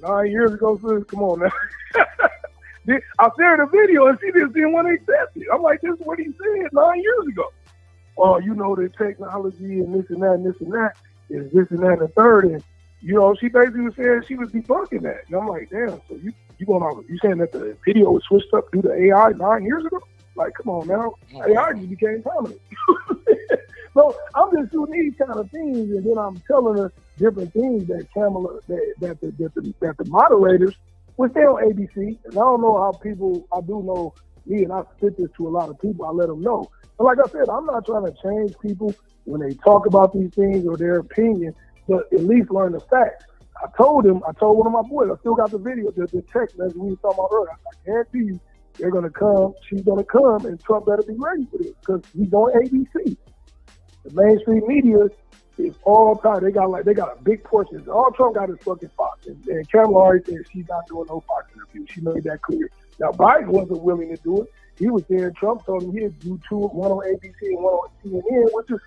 9 years ago, sis. Come on now. I shared a video and she just didn't want to accept it. I'm like, this is what he said 9 years ago. Oh, you know, the technology and this and that and this and that is this and that and the third. And, you know, she basically was saying she was debunking that. And I'm like, damn, so you saying that the video was switched up due to AI 9 years ago? Like, come on now. AI just became prominent. So I'm just doing these kind of things, and then I'm telling her different things that Kamala, that the moderators, which they on ABC, and I don't know how people, I do know me, and I spit this to a lot of people, I let them know. But like I said, I'm not trying to change people when they talk about these things or their opinion, but at least learn the facts. I told one of my boys, I still got the video, the text message we were talking about earlier. I guarantee you, they're going to come, she's going to come, and Trump better be ready for this, because he's on ABC. The mainstream media is all time. They got a big portion. All Trump got is fucking Fox. And Kamala already said she's not doing no Fox interview. She made that clear. Now, Biden wasn't willing to do it. He was there. Trump told him he'd do two, one on ABC and one on CNN, which is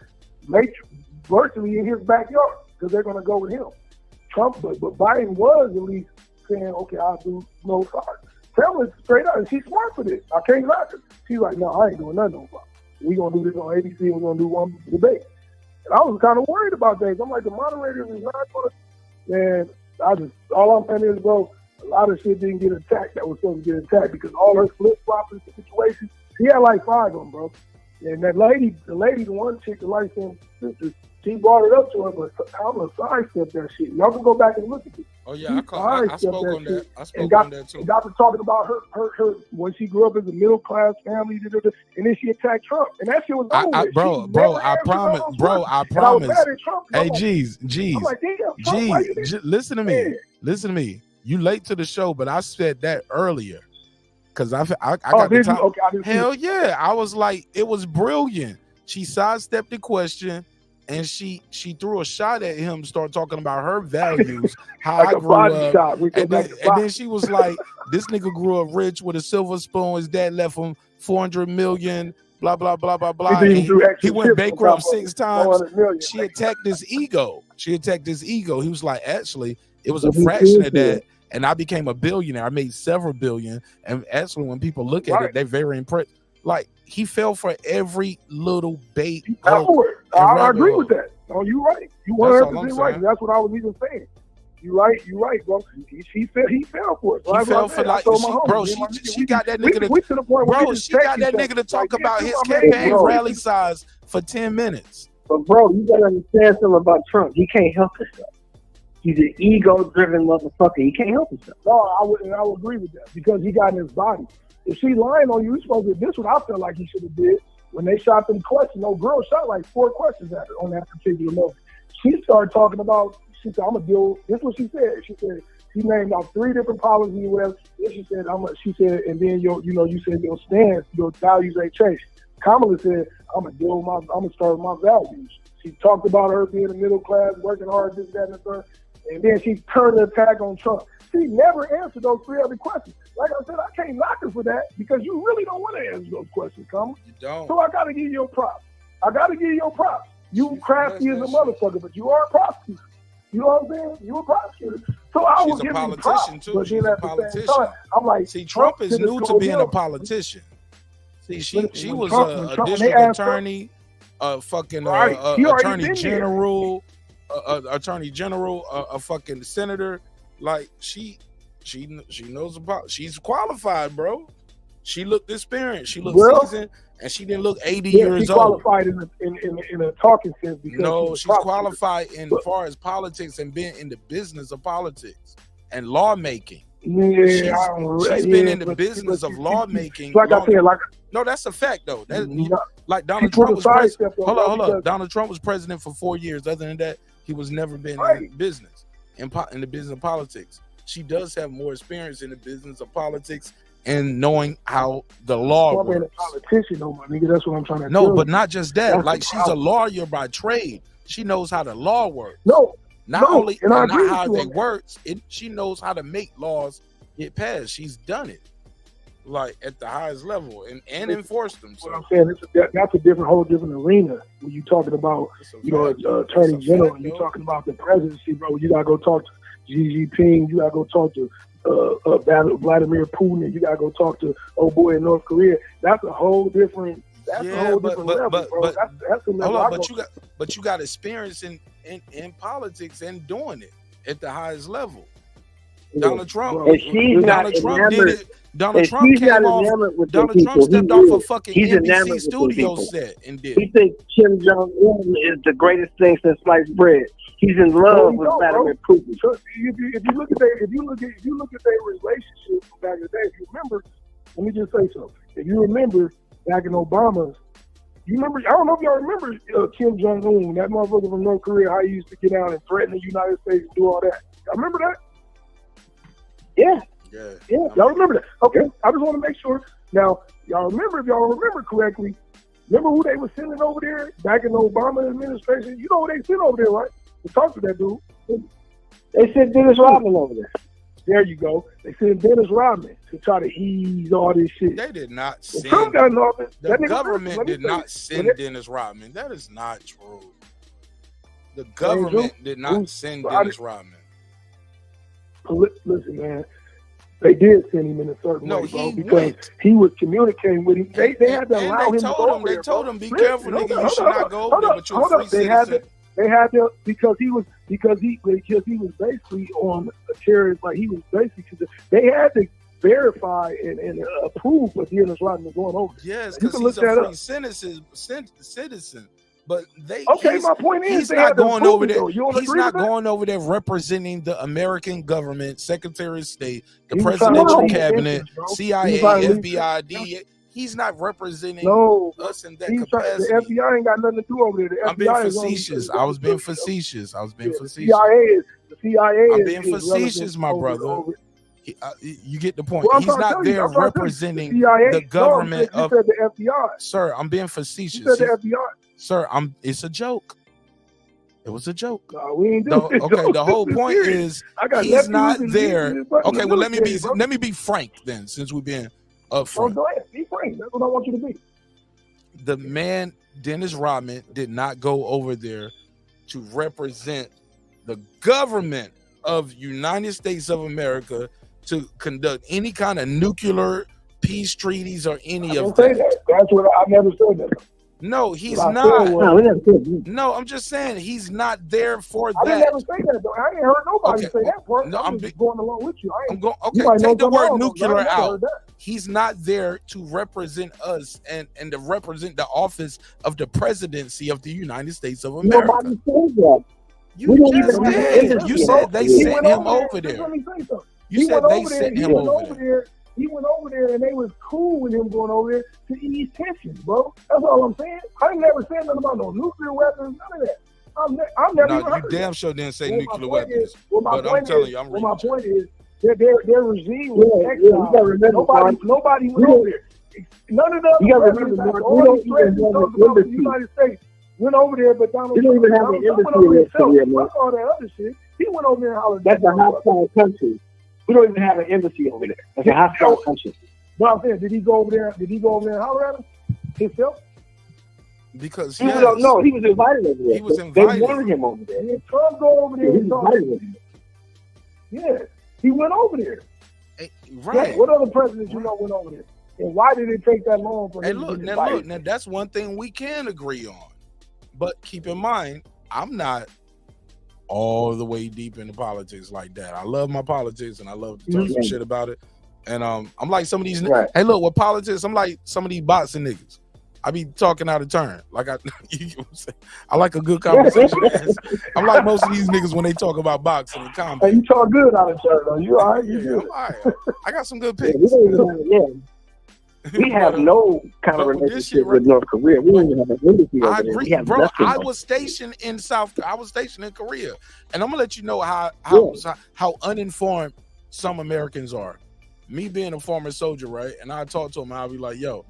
virtually in his backyard, because they're going to go with him. Trump, but Biden was at least saying, okay, I'll do no Fox. Tell her straight up, and she's smart for this. I can't knock her. She's like, no, I ain't doing nothing on Fox. We're going to do this on ABC, and we're going to do one debate. And I was kind of worried about that. I'm like, the moderators is not going to, man, all I'm saying is, bro, a lot of shit didn't get attacked that was supposed to get attacked, because all her flip-flopping situations, she had like 5 of them, bro. And that lady, the one chick, the light-skinned sister, she brought it up to her, but Kamala sidestepped that shit. Y'all can go back and look at it. Oh yeah, I spoke on that. I spoke on that too. And got to talking about her when she grew up as a middle class family, and then she attacked Trump, and that shit was over. Bro, I promise. Hey, G's, like, listen to me. You late to the show, but I said that earlier, because I got the time. Okay, hell yeah, I was like, it was brilliant. She sidestepped the question. And she threw a shot at him, started talking about her values, how like I grew up. And then she was like, this nigga grew up rich with a silver spoon. His dad left him $400 million, blah, blah, blah, blah, blah. He went bankrupt 6 times. She attacked his ego. He was like, actually, it was a fraction of that. And I became a billionaire. I made several billion. And actually, when people look at it, they're very impressed. Like, he fell for every little bait. I agree with that. No, you're right. You 100% right. That's what I was even saying. You're right, bro. He fell for it. So he fell for she got that nigga she got that nigga to talk about his campaign rally size for 10 minutes. But bro, you gotta understand something about Trump. He can't help himself. He's an ego-driven motherfucker. He can't help himself. No, I would agree with that, because he got in his body. If she lying on you, you're supposed to. This what I feel like he should have did when they shot them questions. No girl shot like 4 questions at her on that particular moment. She started talking about. She said, "I'm gonna deal." This is what she said. She said she named out 3 different policies. Whatever. Then she said, She said, and then you said your stance, your values ain't changed. Kamala said, "I'm gonna start with my values." She talked about her being a middle class, working hard, this, that, and the third. And then she turned the attack on Trump. She never answered those 3 other questions. Like I said, I can't knock her for that, because you really don't want to answer those questions, Kamala. You don't. So I got to give you your props. You crafty as a motherfucker, but you are a prosecutor. You know what I'm saying? You a prosecutor. So I will give you props. Too. She's a politician. Time, I'm like, see, Trump is new to being a politician. See, she was a district attorney, a fucking attorney general, a fucking senator. Like, she knows about. She's qualified, bro. She looked experienced. She looked seasoned, and she didn't look 80 years old. Qualified in a talking sense. No, she's qualified in far as politics and being in the business of politics and lawmaking. Yeah, she's been in the business of lawmaking. Like I said, no, that's a fact though. Like Donald Trump was president. Hold on. Donald Trump was president for 4 years. Other than that, he was never been in business, in the business of politics. She does have more experience in the business of politics and knowing how the law works. A politician, though, my nigga. That's what I'm trying to No, but not just that. Like, she's a lawyer by trade. She knows how the law works. Not how they works. She knows how to make laws get passed. She's done it, like, at the highest level and enforce them. So what I'm saying, that's a whole different arena. When you talking about, attorney general, and you're talking about the presidency, bro. You gotta go talk Xi Jinping. You gotta go talk to Vladimir Putin. And you gotta go talk to old boy in North Korea. That's a whole different. That's a whole different level, bro. That's a level. But you got experience in politics and doing it at the highest level. Donald Trump. Donald Trump did it. Donald Trump came off. Donald Trump stepped off a fucking NBC studio set and did. He thinks Kim Jong-un is the greatest thing since sliced bread. He's in love with Vladimir Putin. So if you look at their relationship from back in the day, if you remember, let me just say something. If you remember back in Obama's, you remember? I don't know if y'all remember Kim Jong-un, that motherfucker from North Korea, how he used to get out and threaten the United States and do all that. Y'all remember that? Yeah. Y'all remember that? Okay. I just want to make sure. Now, y'all remember, if y'all remember correctly, remember who they were sending over there back in the Obama administration? You know who they sent over there, right? To talk to that dude. They sent Dennis Rodman over there. There you go. They sent Dennis Rodman to try to ease all this shit. They did not send. The government did not send Dennis Rodman. That is not true. The government did not send Dennis Rodman. Listen, man. They did send him in a certain way, bro, because he was communicating with him. They had to allow him to go over there. They told him, be careful, nigga. You should not go over there, but you're a free citizen. They had to because he was basically on a terrorist, like he was basically, they had to verify and approve what Dennis Rodman was going over. Yes, because he's a free citizen. But my point is, he's not going over there. He's not going over there representing the American government, Secretary of State, the presidential cabinet, CIA, FBI, DEA. He's not representing us in that capacity. The FBI ain't got nothing to do over there. I'm being facetious. I was being facetious. The CIA I'm being facetious, my brother. You get the point. Well, he's not there representing the government of the FBI. Sir, I'm being facetious. You said the FBI. Sir, it's a joke. It was a joke. No, we ain't doing it. Okay, the whole point is he's not there. Okay, well let me be frank then, since we've been upfront. Go ahead, be frank. That's what I want you to be. The man Dennis Rodman did not go over there to represent the government of United States of America to conduct any kind of nuclear peace treaties or any of that. That's what I never said that. No, he's not. No, I'm just saying he's not there for that. I didn't ever say that, though. I ain't heard nobody say that part. No, I'm just going along with you. Take the word nuclear out. He's not there to represent us and to represent the office of the presidency of the United States of America. Nobody said that. You said they sent him over there. You said they sent him over there. He went over there and they was cool with him going over there to ease tensions, bro. That's all I'm saying. I ain't never said nothing about no nuclear weapons, none of that. I've never even heard you damn sure didn't say nuclear weapons. But I'm telling you, my point is, their regime was exiled. Nobody went over there. None of them. You got to remember, all these presidents of the United States went over there, but Donald Trump don't even have an embassy in Korea, man. All that other shit. He went over there and hollered. That's a hostile country. We don't even have an embassy over there. That's a hostile country. But I'm saying, did he go over there and holler at him himself? Because he was invited over there. He was invited. They wanted him over there. And Trump go over there and talk to him. Yeah, he went over there. Right. Yeah, what other presidents went over there? And why did it take that long for him to get invited? Now that's one thing we can agree on. But keep in mind, I'm not all the way deep into politics like that. I love my politics and I love to talk some shit about it. And I'm like some of these hey, look, with politics, I'm like some of these boxing niggas. I be talking out of turn. Like I like a good conversation. I'm like most of these niggas when they talk about boxing and combat. Hey, you talk good out of turn though. You all right? I'm all right. I got some good picks. We have no kind of relationship with North Korea. We don't even have an embassy over there. I agree, bro. I was stationed in Korea, and I'm gonna let you know how uninformed some Americans are. Me being a former soldier, right? And I talk to them, I'll be like, yo,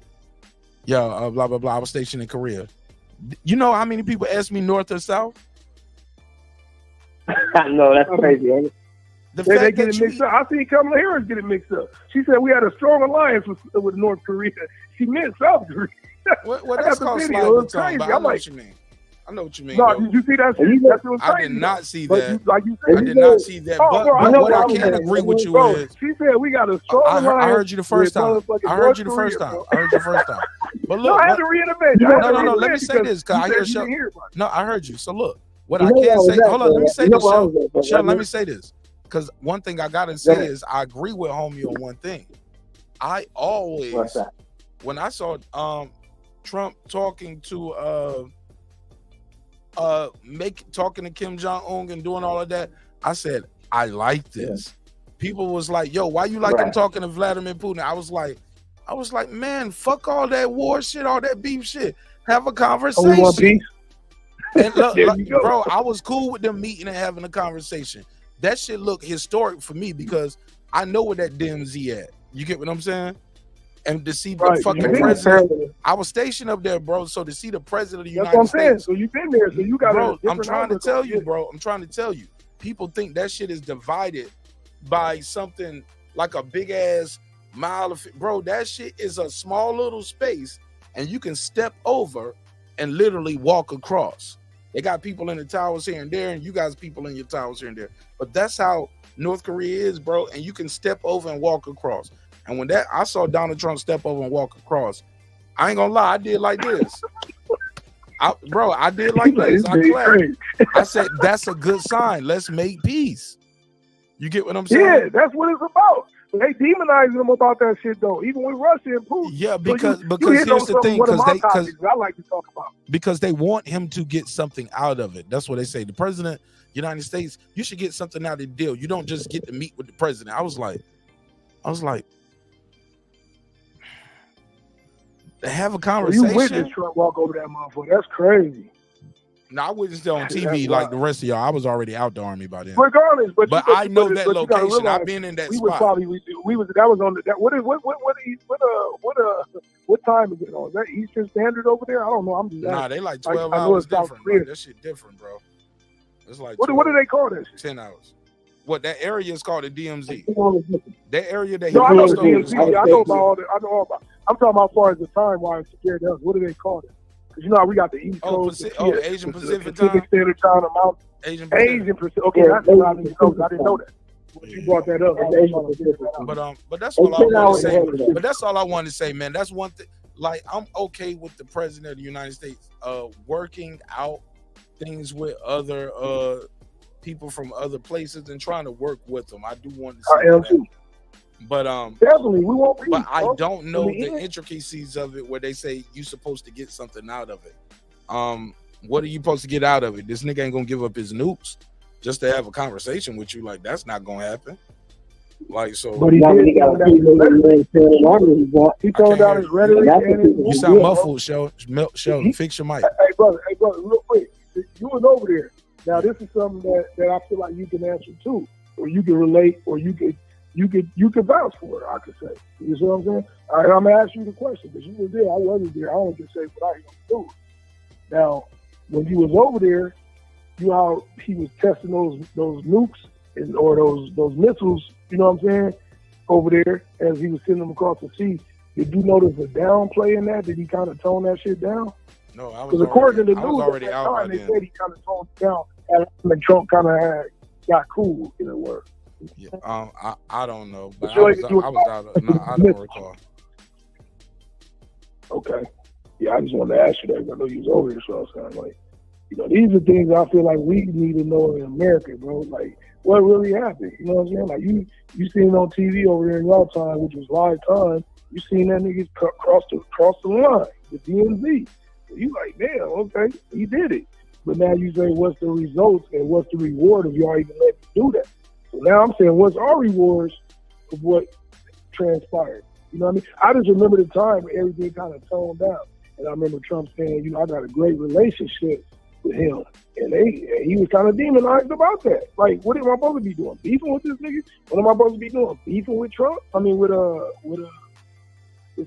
blah blah blah. I was stationed in Korea. You know how many people ask me north or south? No, that's crazy, ain't it? They get it mixed up. I see Kamala Harris get it mixed up. She said we had a strong alliance with North Korea. She meant South Korea. Well, that's called sliding the tongue, but I know what you mean. I know what you mean. No, did you see that shit? That's what I did not see that. Like you said, I did not see that. But what I can agree with you is, she said we got a strong alliance. I heard you the first time. I heard you the first time. But look, I had to reinvent. No. Let me say this, cause I hear show. No, I heard you. So look, what I can say. Hold on, let me say this, show. Let me say this, because one thing I gotta say is I agree with homie on one thing. I always, when I saw Trump talking to talking to Kim Jong-un and doing all of that, I said, I like this. People was like, yo, why you like him talking to Vladimir Putin? I was like, man, fuck all that war shit, all that beef shit. Have a conversation. And look, bro, I was cool with them meeting and having a conversation. That shit look historic for me because I know where that DMZ at. You get what I'm saying? And to see the fucking president, I was stationed up there, bro. So to see the president of the United States, so you've been there, so you got. Bro, I'm trying to tell you, bro. I'm trying to tell you. People think that shit is divided by something like a big ass mile of. Bro, that shit is a small little space, and you can step over and literally walk across. They got people in the towers here and there, and you guys people in your towers here and there. But that's how North Korea is, bro. And you can step over and walk across. And when I saw Donald Trump step over and walk across, I ain't gonna lie, I did like this. I did like this. I clapped. I said, that's a good sign. Let's make peace. You get what I'm saying? Yeah, that's what it's about. They demonizing them about that shit though, even with Russia and Putin. Yeah, because here's the thing, because I like to talk about. Because they want him to get something out of it. That's what they say. The president, United States, you should get something out of the deal. You don't just get to meet with the president. I was like, have a conversation. You witnessed Trump walk over that motherfucker. That's crazy. No, I witnessed it on TV like the rest of y'all. I was already out the army by then. Regardless, but I know that location. I've been in that spot. That was on that. What time is it on? Is that Eastern Standard over there? I don't know. I'm just nah, they like 12 hours different. Like, that shit different, bro. It's like what do they call that shit? 10 hours. What that area is called the DMZ. That area that I know the DMZ. I know about all that. I know all about. I'm talking about as far as the time wise compared to us. What do they call it? Because you know how we got the East Coast, Asian Pacific time. Standard time, Asian Pacific. Okay, that's what I didn't know that. You brought that up. But that's all I want to say. But that's all I wanted to say, man. That's one thing. Like, I'm okay with the president of the United States working out things with other people from other places and trying to work with them. I do want to see that. But definitely we won't. But I don't know the intricacies of it where they say you're supposed to get something out of it. What are you supposed to get out of it? This nigga ain't gonna give up his nukes just to have a conversation with you. Like, that's not gonna happen. Like, so. But he toned down his rhetoric. You sound muffled, Sheldon. Fix your mic. Hey, brother, real quick. You was over there. Now, this is something that I feel like you can answer too, or you can relate, or you could vouch for it, I could say. You see what I'm saying? All right, I'm gonna ask you the question because you were there. I wasn't there. I only can say what I do. Now, when you was over there, you know how he was testing those nukes or those missiles. You know what I'm saying? Over there, as he was sending them across the sea. Did you notice a downplay in that? Did he kind of tone that shit down? No, I was because according to the news, at that time, they said he kind of toned it down, and Trump kind of got cool in a word. Yeah, I don't know, but I was out of, no, I don't recall. Okay, yeah, I just wanted to ask you that. I know you was over here, so I was kind of like, you know, these are things I feel like we need to know in America, bro. Like, what really happened? You know what I'm saying? Like, you seen it on TV over there in y'all time, which was live time. You seen that nigga cross the line, the DMZ. So you like, man, okay, he did it. But now you say, what's the results and what's the reward of y'all even let me do that? So now I'm saying, what's our rewards of what transpired? You know what I mean? I just remember the time where everything kind of toned down. And I remember Trump saying, you know, I got a great relationship with him. And he was kind of demonized about that. Like, what am I supposed to be doing? Beefing with this nigga? What am I supposed to be doing? Beefing with Trump? I mean, with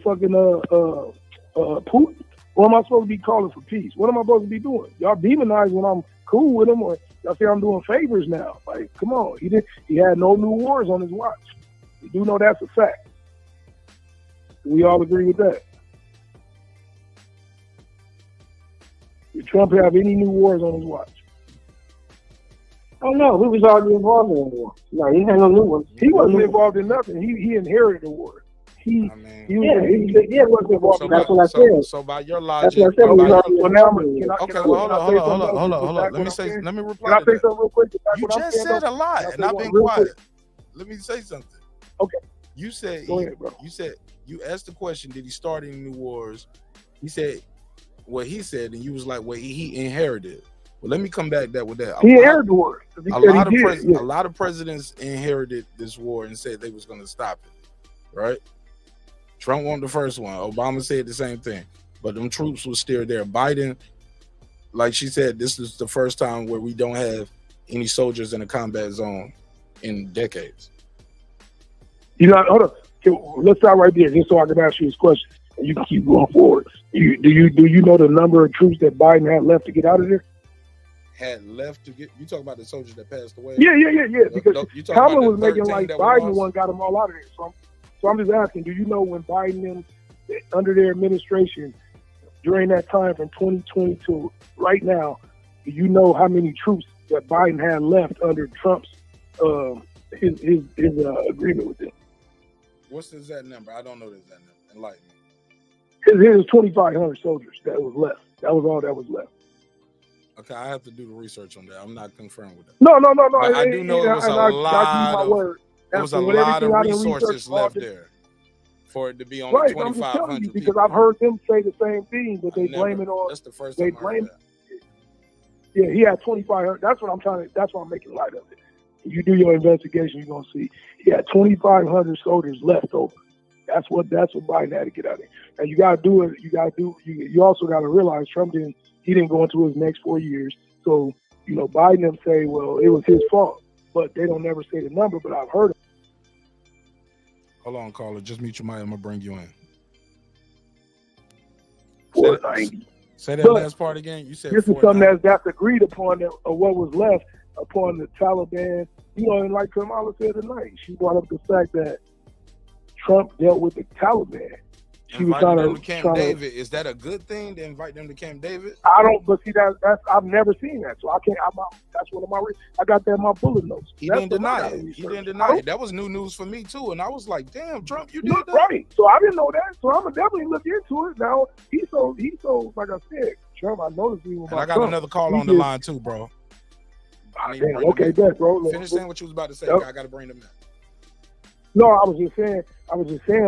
fucking Putin? Or am I supposed to be calling for peace? What am I supposed to be doing? Y'all demonize when I'm cool with him, or y'all say I'm doing favors now. Like, come on. He had no new wars on his watch. You do know that's a fact. Do we all agree with that? Did Trump have any new wars on his watch? Oh no, he was already involved in the war. No, he had no new ones. He wasn't involved in nothing. He inherited the war. He wasn't involved. That's what I said. So by your logic, okay. Well, hold on. Let me reply. Can I say something real quick? You just said a lot, and I've been quiet. Let me say something. Okay. You said Go ahead, bro. You asked the question, did he start any new wars? He said what he said, and you was like, well, he inherited. Well, let me come back with that. He inherited the war. A lot of presidents inherited this war and said they was going to stop it, right? Trump wasn't the first one. Obama said the same thing, but them troops were still there. Biden, like she said, this is the first time where we don't have any soldiers in a combat zone in decades. You know, hold on. Let's stop right there, just so I can ask you this question, and you can keep going forward. Do you know the number of troops that Biden had left to get out of there? Had left to get, you talk about the soldiers that passed away? Yeah. Because Kamala was making like Biden one got them all out of there. So I'm just asking, do you know when Biden, under their administration, during that time from 2020 to right now, do you know how many troops that Biden had left under Trump's his agreement with them? What's the exact number? I don't know the exact number. Enlighten me. His 2,500 soldiers that was left. That was all that was left. Okay, I have to do the research on that. I'm not confirmed with that. No. I do know it was a lot of resources left there for it to be only 2,500 people. Because I've heard them say the same thing, but they blame it on. That's the first time I heard that. Yeah, he had 2,500. That's what I'm making light of it. If you do your investigation, you're gonna see he had 2,500 soldiers left over. That's what Biden had to get out of there. And you also got to realize Trump didn't go into his next 4 years. So, you know, Biden them say, well, it was his fault, but they don't never say the number, but I've heard it. Hold on, caller. Just mute your mic. I'm going to bring you in. 490. Say that last part again. You said this is something that's agreed upon of what was left upon the Taliban. You know, and like Kamala said tonight, she brought up the fact that Trump dealt with the Taliban. She was trying to Camp David. Is that a good thing to invite them to Camp David? I don't, but see that's I've never seen that, so I can't. That's one of my. I got that in my bullet notes. He didn't deny it. That was new news for me too, and I was like, "Damn, Trump, you did that." Right. So I didn't know that. So I'm gonna definitely look into it. Now he's so like I said, Trump. I noticed he was. And I got another call on the line too, bro. Okay, that's bro. Finish saying what you was about to say. Yep. I got to bring them in. No, I was just saying,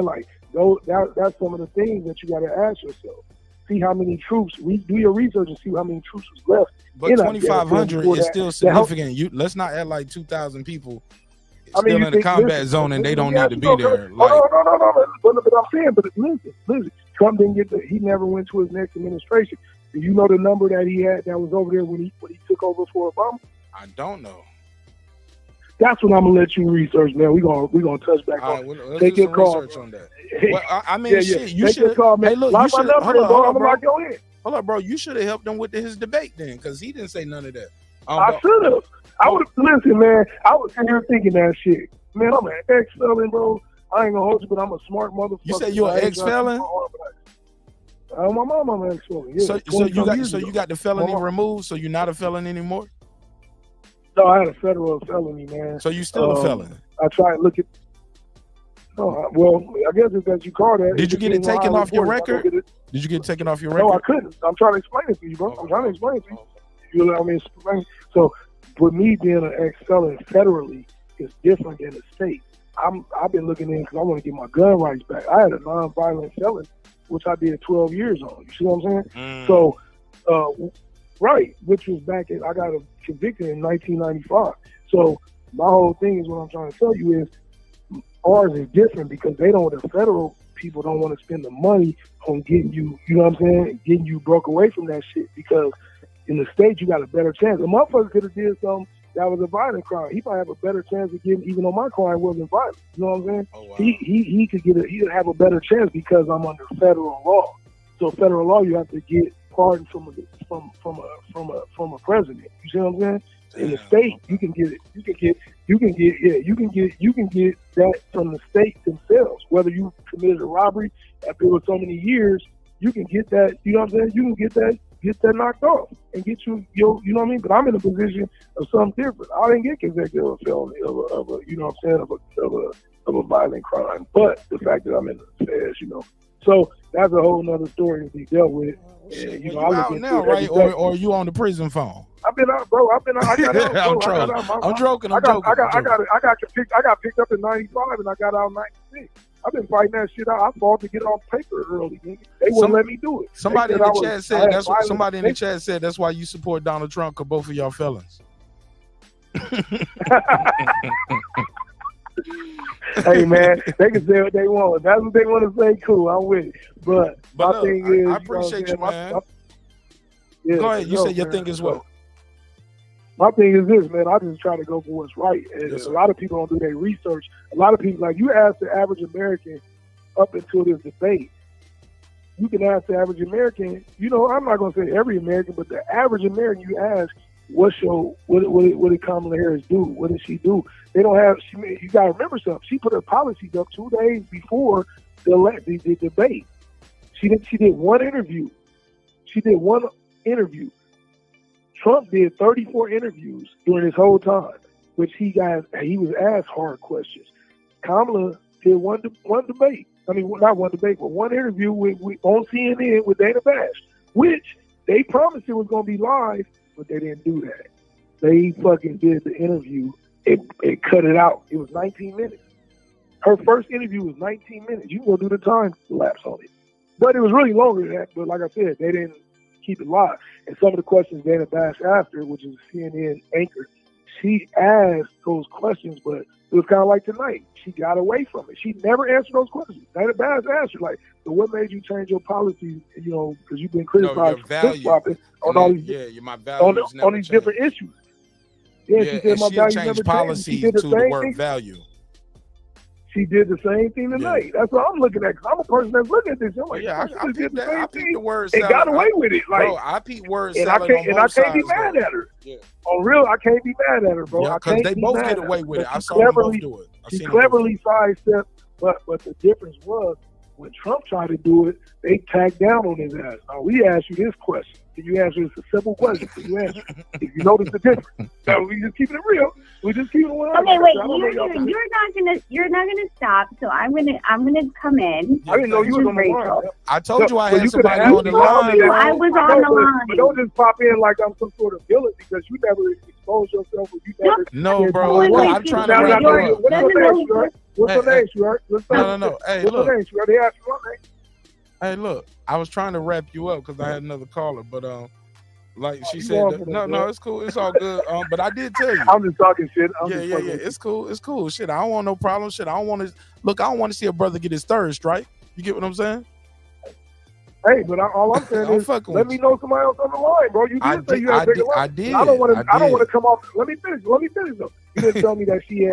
like, that's some of the things that you got to ask yourself. See how many troops. Do your research and see how many troops was left. But 2,500 is still significant. Let's not add like 2,000 people still in the combat zone and they don't need to be there. No. But I'm saying, but listen. Trump didn't he never went to his next administration. Do you know the number that he had that was over there when he took over for Obama? I don't know. That's what I'm gonna let you research, man. We're gonna touch back on. Let's take your call on that. Well, I mean, shit. You should call, man. Hey, look, you should. Hold up, bro. You should have helped him with his debate then, because he didn't say none of that. I should have. I would listen, man. I was sitting here thinking that shit. Man, I'm an ex-felon, bro. I ain't gonna hold you, but I'm a smart motherfucker. You said you're an ex-felon? My mom, I'm an ex-felon. Yeah, so you got the felony removed, so you're not a felon anymore? No, I had a federal felony, man. So you still a felon? I try to look at. Well, I guess if that's you call that. Did you get it taken off your record? Did you get it taken off your record? No, I couldn't. I'm trying to explain it to you, bro. I'm trying to explain it to you. You know what I mean? Explain. So, with me being an ex-felon federally is different than a state. I've been looking in because I want to get my gun rights back. I had a non-violent felon, which I did 12 years on. You see what I'm saying? So, right, which was back in, I got convicted in 1995. So my whole thing is what I'm trying to tell you is ours is different because the federal people don't want to spend the money on getting you, you know what I'm saying, getting you broke away from that shit because in the States you got a better chance. A motherfucker could have did something that was a violent crime. He might have a better chance of getting, even though my crime wasn't violent. You know what I'm saying? Oh, wow. He could have a better chance because I'm under federal law. So federal law, you have to get pardon from a president. You see what I'm saying? In the state, you can get that from the state themselves. Whether you committed a robbery after it was so many years, you can get that. You know what I'm saying? You can get that get that knocked off and get you know what I mean? But I'm in a position of something different. I didn't get convicted of a felony of a you know what I'm saying, of a violent crime. But the fact that I'm in the feds, you know. So that's a whole nother story to be dealt with. And, you know, you out now, right? Or you on the prison phone? I've been out, bro. I got out. I'm joking. I got picked up in '95 and I got out in '96. I've been fighting that shit out. I fought to get off paper early. Nigga. They wouldn't let me do it. Somebody in the chat said that's what, somebody in the chat said that's why you support Donald Trump, because both of y'all felons. Hey man, they can say what they want. If that's what they want to say, cool, I'm with it. But my look, thing is, I appreciate you, man. Yeah, go ahead. You said your thing is what? My thing is this, man. I just try to go for what's right. And a lot of people don't do their research. A lot of people, like you ask the average American up until this debate, you can ask the average American, you know, I'm not going to say every American, but the average American you ask, what did Kamala Harris do? What did she do? They don't have, you got to remember something. She put her policies up 2 days before the debate. She did one interview. Trump did 34 interviews during this whole time, which he was asked hard questions. Kamala did one debate. I mean, not one debate, but one interview on CNN with Dana Bash, which they promised it was going to be live, but they didn't do that. They fucking did the interview. It cut it out. It was 19 minutes. Her first interview was 19 minutes. You can go do the time lapse on it. But it was really longer than that. But like I said, they didn't keep it live. And some of the questions Dana Bash asked her, which is a CNN anchor, she asked those questions, but it was kind of like tonight. She got away from it. She never answered those questions. Dana Bash asked her, like, so what made you change your policies, you know, because you've been criticized for on all these, on these different issues. Yeah, she said my values never changed. She did the same thing. Value. She did the same thing tonight. Yeah. That's what I'm looking at. Cause I'm a person that's looking at this. I'm like, I peeped the word and got away with it. Like, bro, I peeped word and I can't be mad at her. Yeah. On real, I can't be mad at her, bro. Yeah, because they both get away with it. I saw them both do it. She cleverly sidestepped, but the difference was when Trump tried to do it, they tagged down on his ass. Now we asked you this question. Can you answer this? A simple question. Can you answer? If you notice the difference. So we just keeping it real. We just keeping it 100. Okay, wait. You're not gonna stop. So I'm gonna come in. I didn't know you was on the line. I told you I had somebody on the line. I was on the line. But don't just pop in like I'm some sort of villain because you never exposed yourself. Or you never. No, bro. I'm trying to wrap you up. What's your name, Stuart? No. Hey, look. What's your name, Stuart? They asked you my name. Hey, look, I was trying to wrap you up because I had another caller, but like she said, no, it's cool, it's all good. But I did tell you, I'm just talking shit. Yeah, it's cool. Shit, I don't want no problem. Shit, I don't want to see a brother get his third strike. You get what I'm saying? Hey, but all I'm saying is, let me know somebody else on the line, bro. You did say you had to take a line. I did. I don't want to come off. Let me finish though. You didn't tell me that she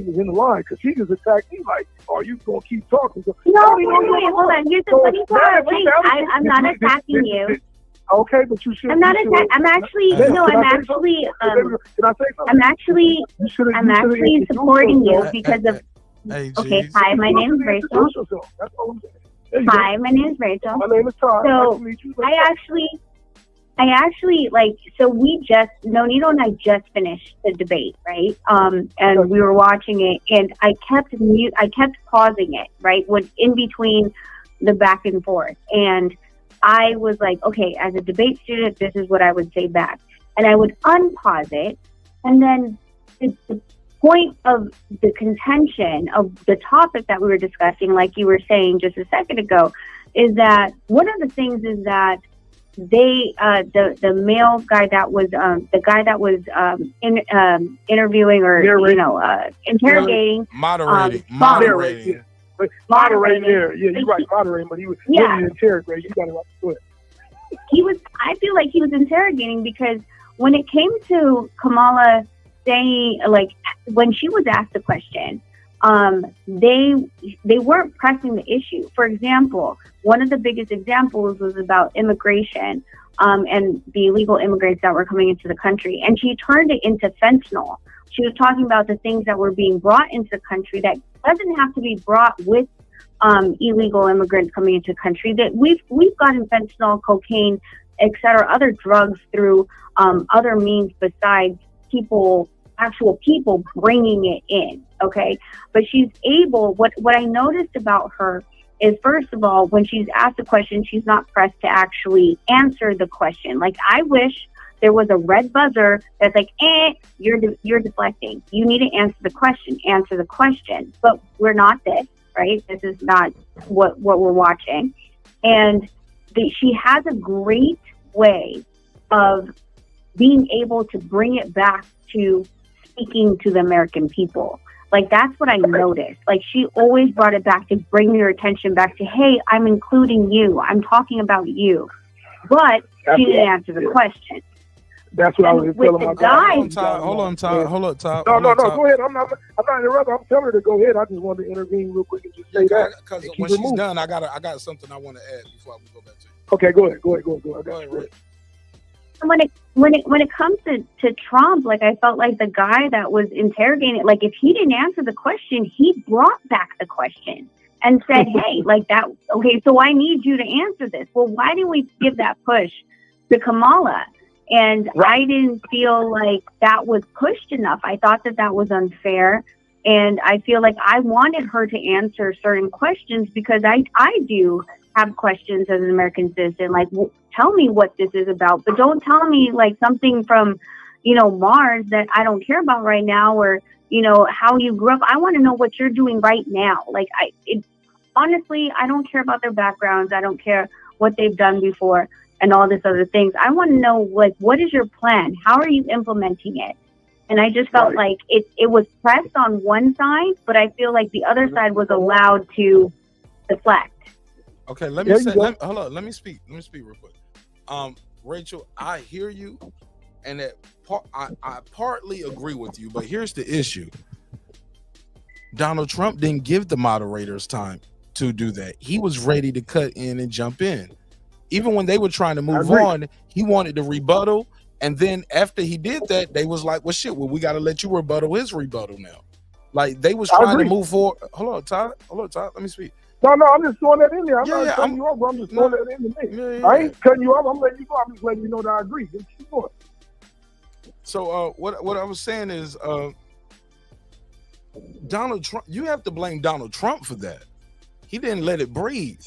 was in the line because she just attacked me like, "Oh, you gonna keep talking?" So, wait, hold on. Here's the funny part. Wait, I'm not attacking you. Okay, but you should. I'm not attacking. I'm actually. No, I'm actually. Can I say something? I'm actually supporting you because of. Okay. Hi, my name is Rachel. That's all I'm saying. Hi, my name is Rachel. My name is Todd. So I actually like. So Nonito and I just finished the debate, right? And we were watching it, and I kept pausing it, right, in between the back and forth, and I was like, okay, as a debate student, this is what I would say back, and I would unpause it, and then the point of the contention of the topic that we were discussing, like you were saying just a second ago, is that one of the things is that they, the male guy that was, interviewing or, interrogating. Moderating. Moderating there. Yeah, you're right, moderating, but he was interrogating. You got it right. Go ahead. I feel like he was interrogating because when it came to Kamala saying, like, when she was asked the question, they weren't pressing the issue. For example, one of the biggest examples was about immigration and the illegal immigrants that were coming into the country. And she turned it into fentanyl. She was talking about the things that were being brought into the country that doesn't have to be brought with illegal immigrants coming into the country. That we've gotten fentanyl, cocaine etc., other drugs through other means besides actual people bringing it in. Okay, but she's able. What I noticed about her is, first of all, when she's asked a question, she's not pressed to actually answer the question. Like, I wish there was a red buzzer that's like, you're deflecting. You need to answer the question. Answer the question. But we're not this, right? This is not what we're watching. And she has a great way of being able to bring it back to speaking to the American people. Like, that's what I noticed. Like, she always brought it back to bring your attention back to, hey, I'm including you. I'm talking about you. But she didn't answer the question. That's what I was telling my guy. Hold on, Todd. No, go ahead. I'm not interrupting. I'm telling her to go ahead. I just wanted to intervene real quick and just say that. Because when she's done, I got something I want to add before we go back to you. Okay, go ahead. Go ahead, Rick. When it comes to Trump, like, I felt like the guy that was interrogating, like, if he didn't answer the question, he brought back the question and said, hey, like that. Okay, so I need you to answer this. Well, why didn't we give that push to Kamala? And I didn't feel like that was pushed enough. I thought that was unfair. And I feel like I wanted her to answer certain questions because I do have questions as an American citizen. Like, tell me what this is about, but don't tell me like something from, Mars that I don't care about right now, or, how you grew up. I want to know what you're doing right now. Like, honestly, I don't care about their backgrounds. I don't care what they've done before and all this other things. I want to know, like, what is your plan? How are you implementing it? And I just felt like it was pressed on one side, but I feel like the other side was allowed to deflect. Okay, let me speak real quick. Rachel, I hear you, and I partly agree with you, but here's the issue. Donald Trump didn't give the moderators time to do that. He was ready to cut in and jump in. Even when they were trying to move on, he wanted to rebuttal. And then after he did that, they was like, well, shit, we got to let you rebuttal his rebuttal now. Like, they was trying to move forward. Hold on, Todd. Let me speak. No, I'm just throwing that in there. I'm not cutting you off, but I'm just throwing that in there. Yeah. I ain't cutting you off. I'm letting you go. I'm just letting you know that I agree. Just keep going. So what I was saying is, Donald Trump, you have to blame Donald Trump for that. He didn't let it breathe.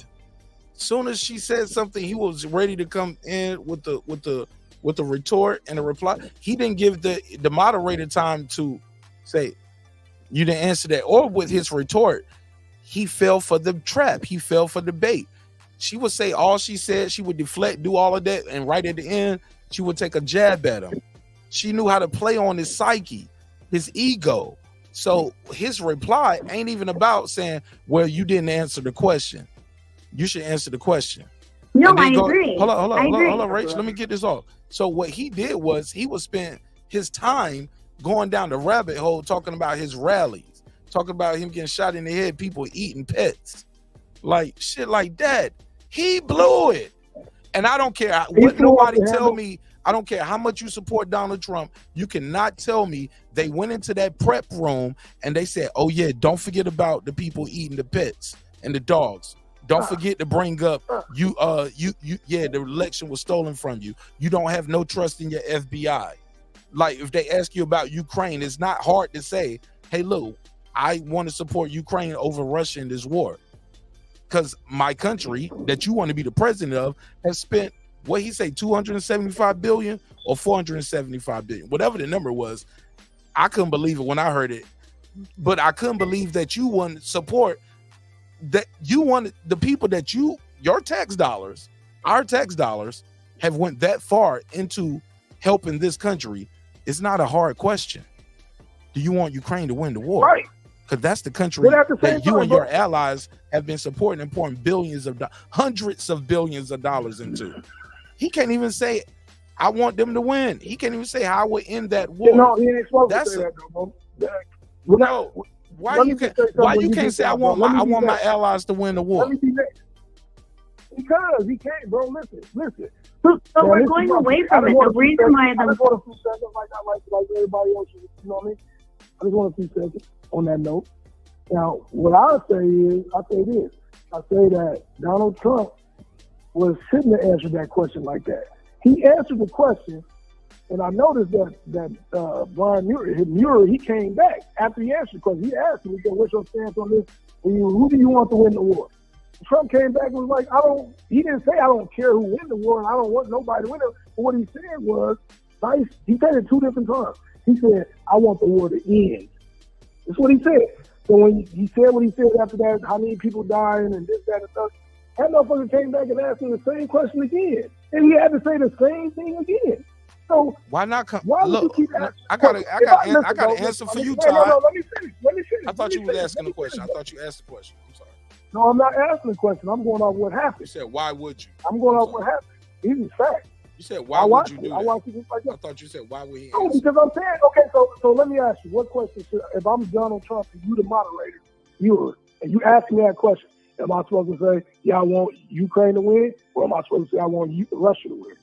Soon as she said something, he was ready to come in with the retort and a reply. He didn't give the moderator time to say, you didn't answer that. Or with his retort, he fell for the trap. He fell for the bait. She would say all she said, she would deflect, do all of that, and right at the end, she would take a jab at him. She knew how to play on his psyche, his ego. So his reply ain't even about saying, well, you didn't answer the question. You should answer the question. No, I agree. Hold on, Rachel. Let me get this off. So what he did was he would spend his time going down the rabbit hole talking about his rallies, talking about him getting shot in the head, people eating pets, like shit like that. He blew it. And I don't care what nobody tell me. I don't care how much you support Donald Trump. You cannot tell me they went into that prep room and they said, oh yeah, don't forget about the people eating the pets and the dogs. Don't forget to bring up the election was stolen from you. You don't have no trust in your FBI. Like, if they ask you about Ukraine, it's not hard to say, hey, look, I want to support Ukraine over Russia in this war. Because my country that you want to be the president of has spent, what he say, 275 billion or 475 billion, whatever the number was. I couldn't believe it when I heard it. But I couldn't believe that you want to support, that you wanted the people that your tax dollars, our tax dollars have went that far into helping this country. It's not a hard question. Do you want Ukraine to win the war? Right. Because that's the country that you and your allies have been supporting and pouring hundreds of billions of dollars into. He can't even say, I want them to win. He can't even say how I would end that war. No, he ain't supposed to say that, though, bro. No. Why you can't say I want my allies to win the war? Let me see that. Because he can't, bro. Listen. So we're going away from it. The reason why I just want a few seconds, like everybody else. You know what I mean? I just want a few seconds on that note. Now, what I say is, I say that Donald Trump shouldn't have answered that question like that. he answered the question, and I noticed that Brian Muir, he came back after he answered the question. He asked him, he said, "What's your stance on this? Who do you want to win the war?" Trump came back and was like, he didn't say I don't care who wins the war and I don't want nobody to win it. But what he said was, he said it 2 different times. He said, "I want the war to end." That's what he said. So when he said what he said after that, how many people dying and this, that, and that, that motherfucker came back and asked him the same question again. And he had to say the same thing again. So why not come? Why look, would you keep asking? I got an answer for you, Todd. No, let me finish. I thought you was asking a question. I thought you asked the question. I'm sorry. No, I'm not asking the question. I'm going off what happened. You said, why would you? I'm going off what happened. Easy fact. You said, why would you do that? I watch it just like that. I thought you said, why would he No, answer? because I'm saying, okay, so let me ask you, what question if I'm Donald Trump and you the moderator, and you ask me that question, am I supposed to say, yeah, I want Ukraine to win, or am I supposed to say I want Russia to win?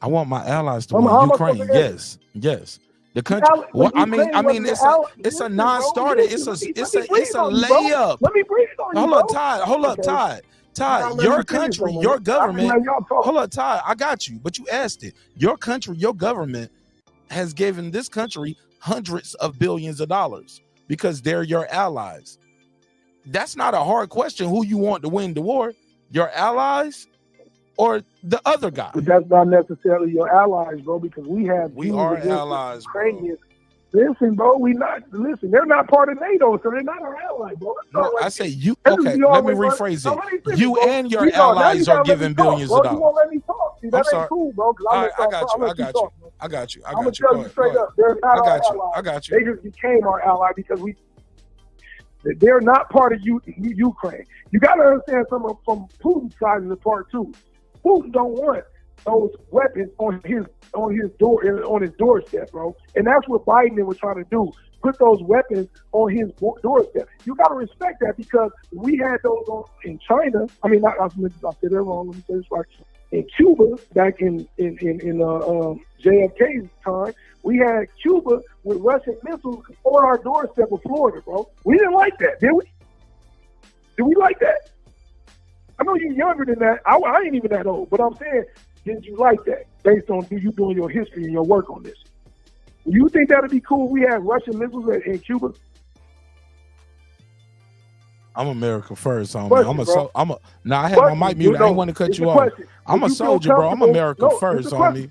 I want my allies to win. Ukraine, yes. The country. I mean, it's a non-starter. It's a layup. Let me breathe on you. Hold up, Todd. Your country, your government. Hold up, Todd. I got you, but you asked it. Your country, your government has given this country hundreds of billions of dollars because they're your allies. That's not a hard question. Who you want to win the war? Your allies or the other guy? But that's not necessarily your allies, bro, because we are allies, Ukrainians. Listen, bro, they're not part of NATO, so they're not our ally, bro. No, I say you. Okay, let me rephrase it. You and your allies are giving billions of dollars. You won't let me talk. See, that ain't cool, bro. I got you. I'm gonna tell you straight up. They're not our ally. I got you. They just became our ally because they're not part of Ukraine. You got to understand something from Putin's side of the part too. Putin don't want those weapons on his doorstep, bro. And that's what Biden was trying to do. Put those weapons on his doorstep. You got to respect that because we had those in China. I mean, I said that wrong. Let me say this right. In Cuba, back in JFK's time, we had Cuba with Russian missiles on our doorstep of Florida, bro. We didn't like that, did we? Did we like that? I know you're younger than that. I ain't even that old, but I'm saying, did you like that based on you doing your history and your work on this? You think that would be cool if we had Russian missiles in Cuba? I'm America first, homie. I had my mic muted. I didn't want to cut you off. I'm a soldier, bro. I'm America first, homie.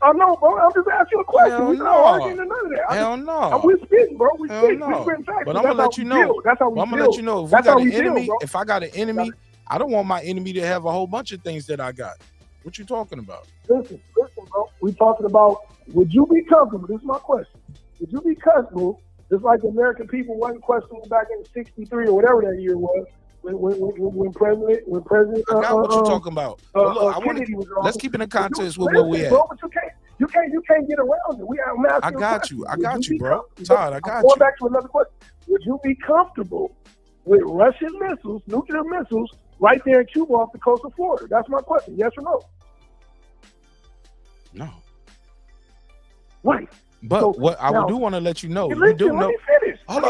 I know, bro. I'm just asking you a question. Hell We're not arguing none of that. Hell no. We're spitting, bro. We're Hell spitting. no. We're spitting facts. But I'm gonna let you know. That's how we I'm gonna let you know if we got an enemy. If I got an enemy, I don't want my enemy to have a whole bunch of things that I got. What you talking about? Listen, bro. We talking about, would you be comfortable? This is my question. Would you be comfortable, just like the American people wasn't questioning back in '63 or whatever that year was, when President I got what you talking about. Look, let's keep it in context with where we at. Bro, but you can't get around it. I got you, bro. Todd, I got you. Going back to another question. Would you be comfortable with Russian missiles, nuclear missiles, right there in Cuba off the coast of Florida? That's my question. Yes or no? No. Right. But so, what I do want to let you know, listen, you do know. Let me finish. Hold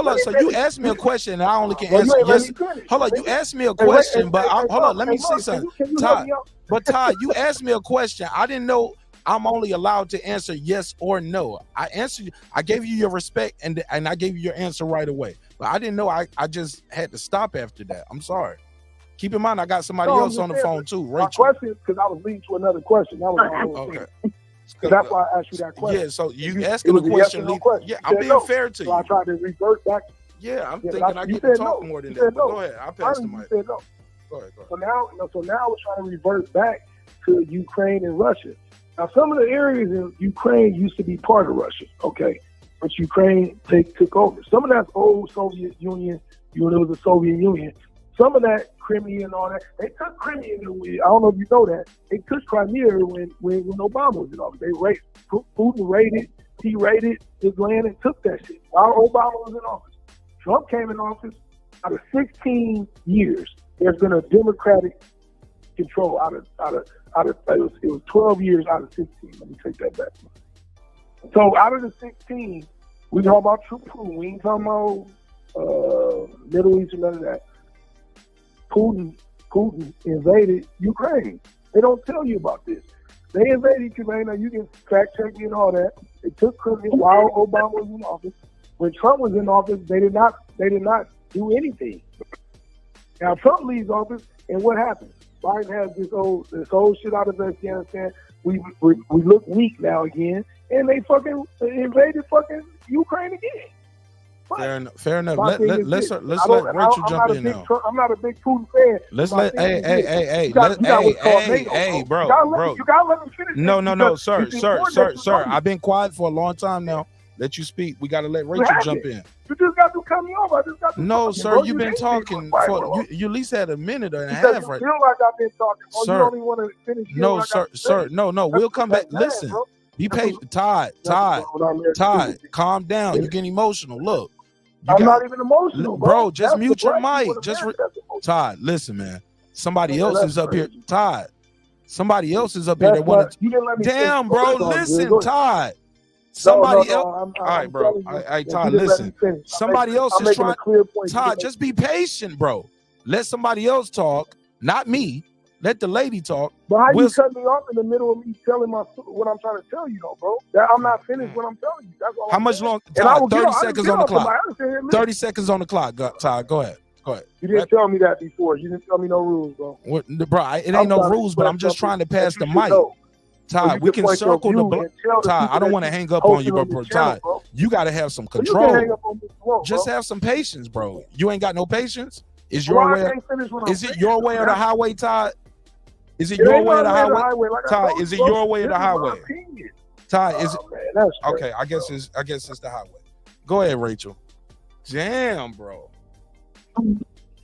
on. So you asked me a question, and I only can answer yes. Hold on, you asked me a question, but hold on. Let me see something, Todd. But Todd, you asked me a question. I didn't know I'm only allowed to answer yes or no. I answered. I gave you your respect, and I gave you your answer right away. But I didn't know. I just had to stop after that. I'm sorry. Keep in mind, I got somebody else on the phone too. Rachel. My question is because I was leading to another question. That was my whole okay. Thing. That's why I asked you that question. Yeah, so you asking the question. Yeah, I'm being fair to you. So I tried to revert back. Yeah, I'm thinking I get to talk more than that. But go ahead, I'll pass the mic. You said no. Go ahead. So now we're trying to revert back to Ukraine and Russia. Now, some of the areas in Ukraine used to be part of Russia, okay? But Ukraine took over. Some of that's old Soviet Union. It was the Soviet Union. Some of that Crimea and all that, they took Crimea. I don't know if you know that. They took Crimea when Obama was in office. Putin raided his land and took that shit while Obama was in office. Trump came in office. Out of 16 years, there's been a Democratic control out of it was 12 years out of 16. Let me take that back. So out of the 16, we talk about Putin. We ain't talking about Middle East or none of that. Putin invaded Ukraine. They don't tell you about this. They invaded Cuba. You can fact check me and all that. It took Clinton while Obama was in office. When Trump was in office, they did not do anything. Now Trump leaves office, and what happens? Biden has this whole shit out of Afghanistan. We look weak now again, and they fucking invaded fucking Ukraine again. Fair enough. Let's let Rachel jump in now. I'm not a big Putin fan. Let's let bro. You gotta let me finish. No, sir. I've been quiet for a long time now. Let you speak. We gotta let Rachel jump in. You just got to cut me off. I just got to. No, sir. You've been talking for you at least had a minute and a half, right? You feel like I've been talking. Sir, you don't even want to finish. No, sir. No. We'll come back. Listen. Be patient. Todd, calm down. You're getting emotional. Look. I'm not even emotional, bro. Just mute your mic. Todd, listen, man. Somebody else is up here. Todd. Somebody else is up here that wanted. Damn, bro. Listen, Todd. Somebody else. All right, bro. Todd, listen. Somebody else is trying. Todd, just be patient, bro. Let somebody else talk, not me. Let the lady talk. But how you cut me off in the middle of me telling what I'm trying to tell you, though, bro? That I'm not finished what I'm telling you. That's all. How much long? Todd, 30 seconds on the clock. 30 seconds on the clock. Todd, go ahead. You didn't tell me that before. You didn't tell me no rules, bro. Bro, it ain't no rules, but I'm just trying to pass the mic. Todd, we can circle the block. Todd, I don't want to hang up on you, bro. Todd, you got to have some control. Just have some patience, bro. You ain't got no patience? Is your way? Is it your way or the highway, Todd? Is it your way or the highway? Todd, is it your way or the highway? Todd, is it? Okay, I guess it's the highway. Go ahead, Rachel. Damn, bro.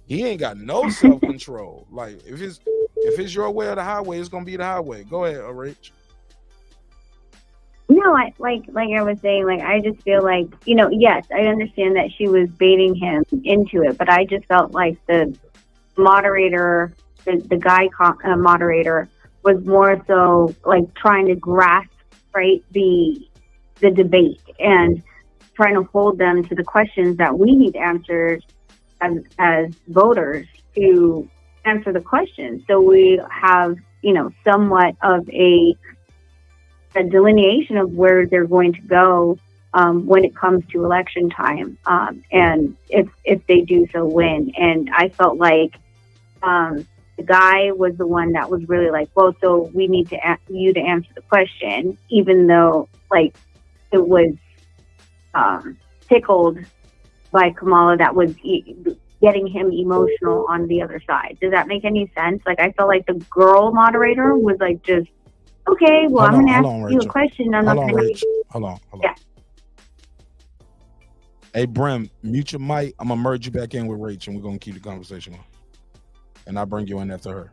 He ain't got no self-control. Like if it's your way or the highway, it's gonna be the highway. Go ahead, Rach. No, like I was saying, like I just feel like, yes, I understand that she was baiting him into it, but I just felt like the moderator, the guy moderator, was more so like trying to grasp the debate and trying to hold them to the questions that we need answered as voters to answer the question. So we have, somewhat of a delineation of where they're going to go when it comes to election time, and if they do so win. And I felt like the guy was the one that was really like, well, so we need you to answer the question, even though like it was tickled by Kamala that was getting him emotional on the other side. Does that make any sense? Like I felt like the girl moderator was like, just okay, well, I'm going to ask you a question. Hold on. Yeah. Hey, Brim, mute your mic. I'm going to merge you back in with Rach, and we're going to keep the conversation on. And I'll bring you in after her.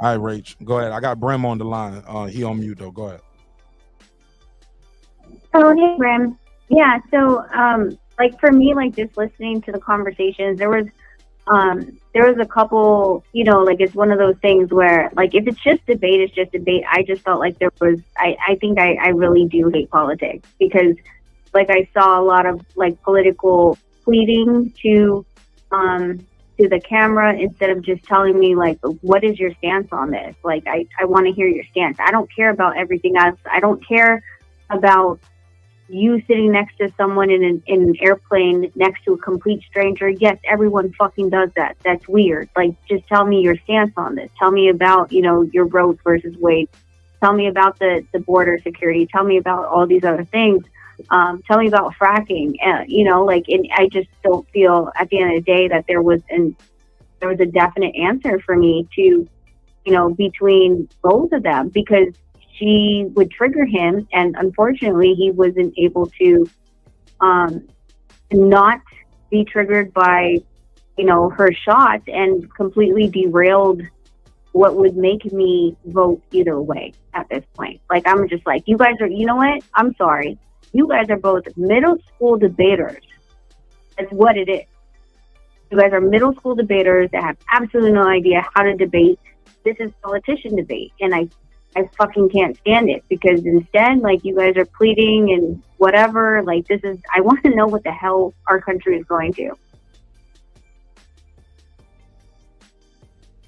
All right, Rach, go ahead. I got Brim on the line. He on mute, though. Go ahead. Oh, hey, Brim. Yeah, so, like, for me, like, just listening to the conversations, there was a couple, like it's one of those things where, like, if it's just debate, it's just debate. I just felt like there was, I think I really do hate politics because, like, I saw a lot of, like, political pleading to the camera instead of just telling me, like, what is your stance on this? Like, I want to hear your stance. I don't care about everything else. I don't care about you sitting next to someone in an airplane next to a complete stranger. Yes, everyone fucking does that. That's weird. Like, just tell me your stance on this. Tell me about, your Roe versus Wade. Tell me about the border security. Tell me about all these other things. Tell me about fracking. And I just don't feel at the end of the day that there was a definite answer for me to, between both of them, because she would trigger him, and unfortunately he wasn't able to not be triggered by her shots, and completely derailed what would make me vote either way at this point. Like, I'm just like, you guys are, what? I'm sorry. You guys are both middle school debaters. That's what it is. You guys are middle school debaters that have absolutely no idea how to debate. This is politician debate, and I fucking can't stand it, because instead, like, you guys are pleading and whatever. Like, I want to know what the hell our country is going to.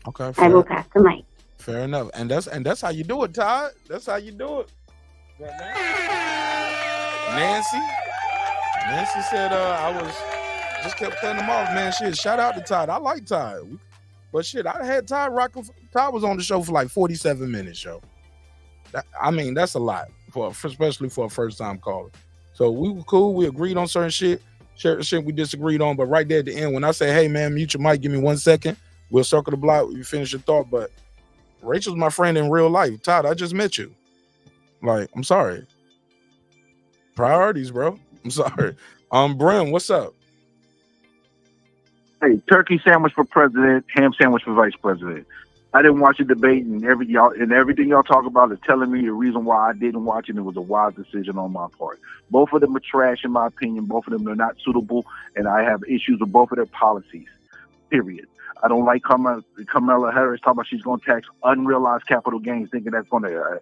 Okay, I will pass the mic. Fair enough. And that's how you do it, Todd. That's how you do it. Nancy said I was just kept cutting him off, man. Shit, shout out to Todd. I like Todd. But shit, I had Todd rocking. Todd was on the show for like 47 minutes, yo. That's a lot especially for a first time caller. So we were cool. We agreed on certain shit we disagreed on. But right there at the end, when I say, hey man, mute your mic, give me 1 second, we'll circle the block, you finish your thought. But Rachel's my friend in real life. Todd, I just met you. Like, I'm sorry. Priorities, bro. I'm sorry. Brim, what's up? Hey, turkey sandwich for president, ham sandwich for vice president. I didn't watch the debate, and everything y'all talk about is telling me the reason why I didn't watch it. And it was a wise decision on my part. Both of them are trash, in my opinion. Both of them are not suitable, and I have issues with both of their policies. Period. I don't like Kamala Harris talking about she's going to tax unrealized capital gains, thinking that's going to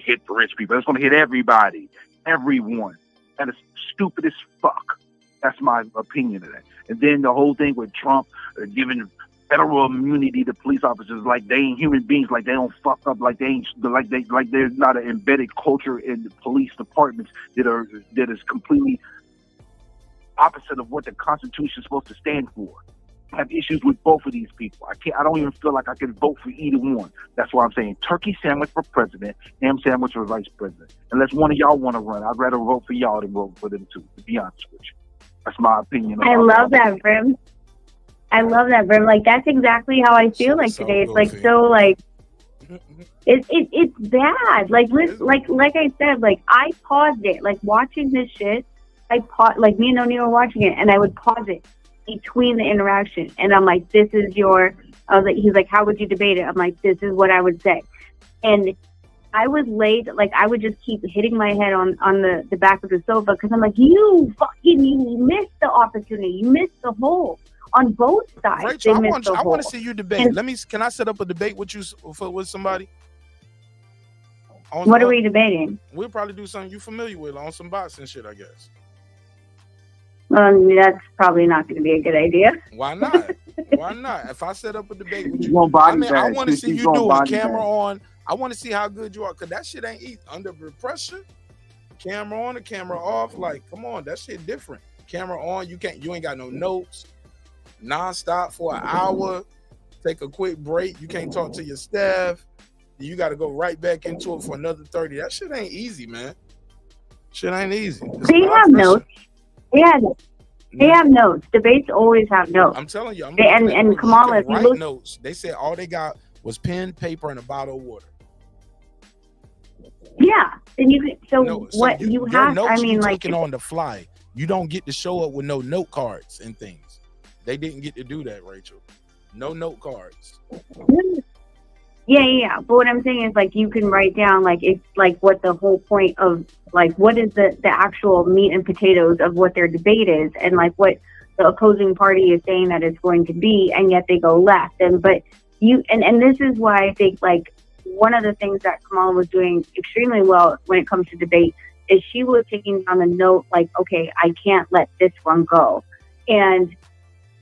hit the rich people. It's going to hit everybody, everyone. That is stupid as fuck. That's my opinion of that. And then the whole thing with Trump giving federal immunity to police officers like they ain't human beings, like they don't fuck up, like they ain't like there's not an embedded culture in the police departments that is completely opposite of what the Constitution is supposed to stand for. I have issues with both of these people. I don't even feel like I can vote for either one. That's why I'm saying turkey sandwich for president, ham sandwich for vice president. Unless one of y'all want to run, I'd rather vote for y'all than vote for them too, to be honest with you. That's my opinion. I love that, Brim. Like, that's exactly how I feel like today. It's like, so like, it's bad. Like I said, like I paused it, like watching this shit. Like me and O'Neill were watching it, and I would pause it between the interaction, and I'm like, this is he's like, how would you debate it? I'm like, this is what I would say. And I was late, like I would just keep hitting my head on the back of the sofa, because I'm like, you missed the opportunity, you missed the hole on both sides. Rachel, I want to see you debate. Can I set up a debate with you with somebody? What are we debating? We'll probably do something you familiar with on some bots and shit, I guess. That's probably not going to be a good idea. Why not? Why not? If I set up a debate with you, I want to see you do it. Camera on. I want to see how good you are, because that shit ain't easy. Under pressure, camera on, the camera off. Like, come on, that shit different. Camera on, you ain't got no notes. Non-stop for an hour. Take a quick break. You can't talk to your staff. You got to go right back into it for another 30. That shit ain't easy, man. Shit ain't easy. They have notes. They have notes. Debates always have notes. I'm telling you. And Kamala, if you look, notes. They said all they got was pen, paper, and a bottle of water. Yeah, and you can. So what you have? Notes I mean, like taking on the fly. You don't get to show up with no note cards and things. They didn't get to do that, Rachel. No note cards. Yeah. But what I'm saying is, like, you can write down, like, it's like what the whole point of, like, what is the actual meat and potatoes of what their debate is, and like what the opposing party is saying that it's going to be, and yet they go left. And this is why I think, like, one of the things that Kamala was doing extremely well when it comes to debate is she was taking down the note, like, okay, I can't let this one go. And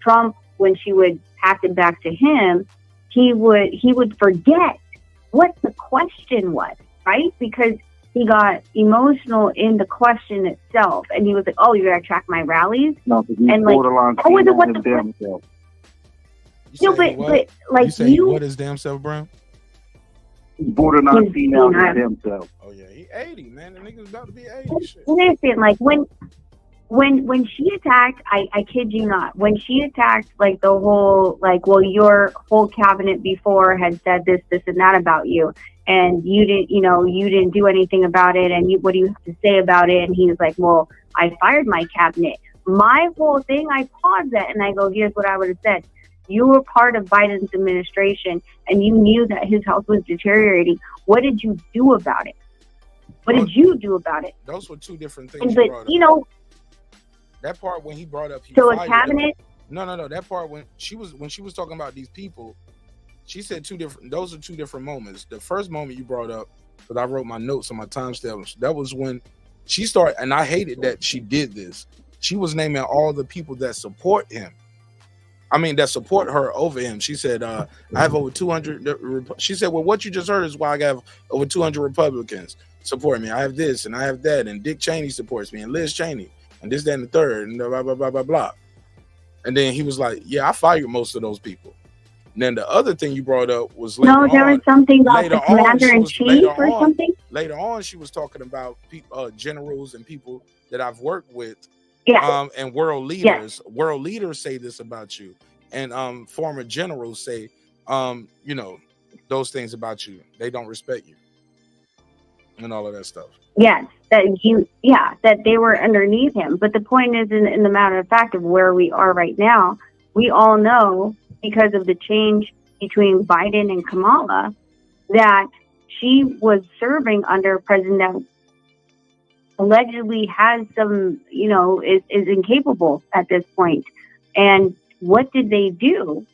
Trump, when she would pass it back to him, he would forget what the question was, right? Because he got emotional in the question itself, and he was like, "Oh, you're gonna track my rallies?" No, and like, what the damn self. No, but like you, what is damn self, Brown? Borderline female himself. Oh yeah, he 80, man. The nigga's about to be 80. Shit. Listen, like when she attacked, I kid you not, when she attacked, like, the whole, like, well, your whole cabinet before had said this and that about you, and you didn't do anything about it, and what do you have to say about it? And he was like, well, I fired my cabinet. My whole thing, I paused that, and I go, here's what I would have said. You were part of Biden's administration, and you knew that his health was deteriorating. What did you do about it? What did you do about it? Those were two different things. But, that part when he brought up, a cabinet. No. That part when she was talking about these people, she said those are two different moments. The first moment you brought up, because I wrote my notes on my timestamp, that was when she started, and I hated that she did this. She was naming all the people that support him. I mean, that support her over him. She said, I have over 200. She said, well, what you just heard is why I have over 200 Republicans support me. I have this and I have that. And Dick Cheney supports me and Liz Cheney and this, that, and the third and blah, blah, blah, blah, blah. And then he was like, yeah, I fired most of those people. And then the other thing you brought up was there was something about the commander-in-chief or something. Later on, she was talking about generals and people that I've worked with. Yeah. And world leaders. Yeah. World leaders say this about you, and former generals say, those things about you. They don't respect you, and all of that stuff. Yes, that they were underneath him. But the point is, in the matter of fact of where we are right now, we all know because of the change between Biden and Kamala that she was serving under a president that allegedly has some, is incapable at this point. And what did they do?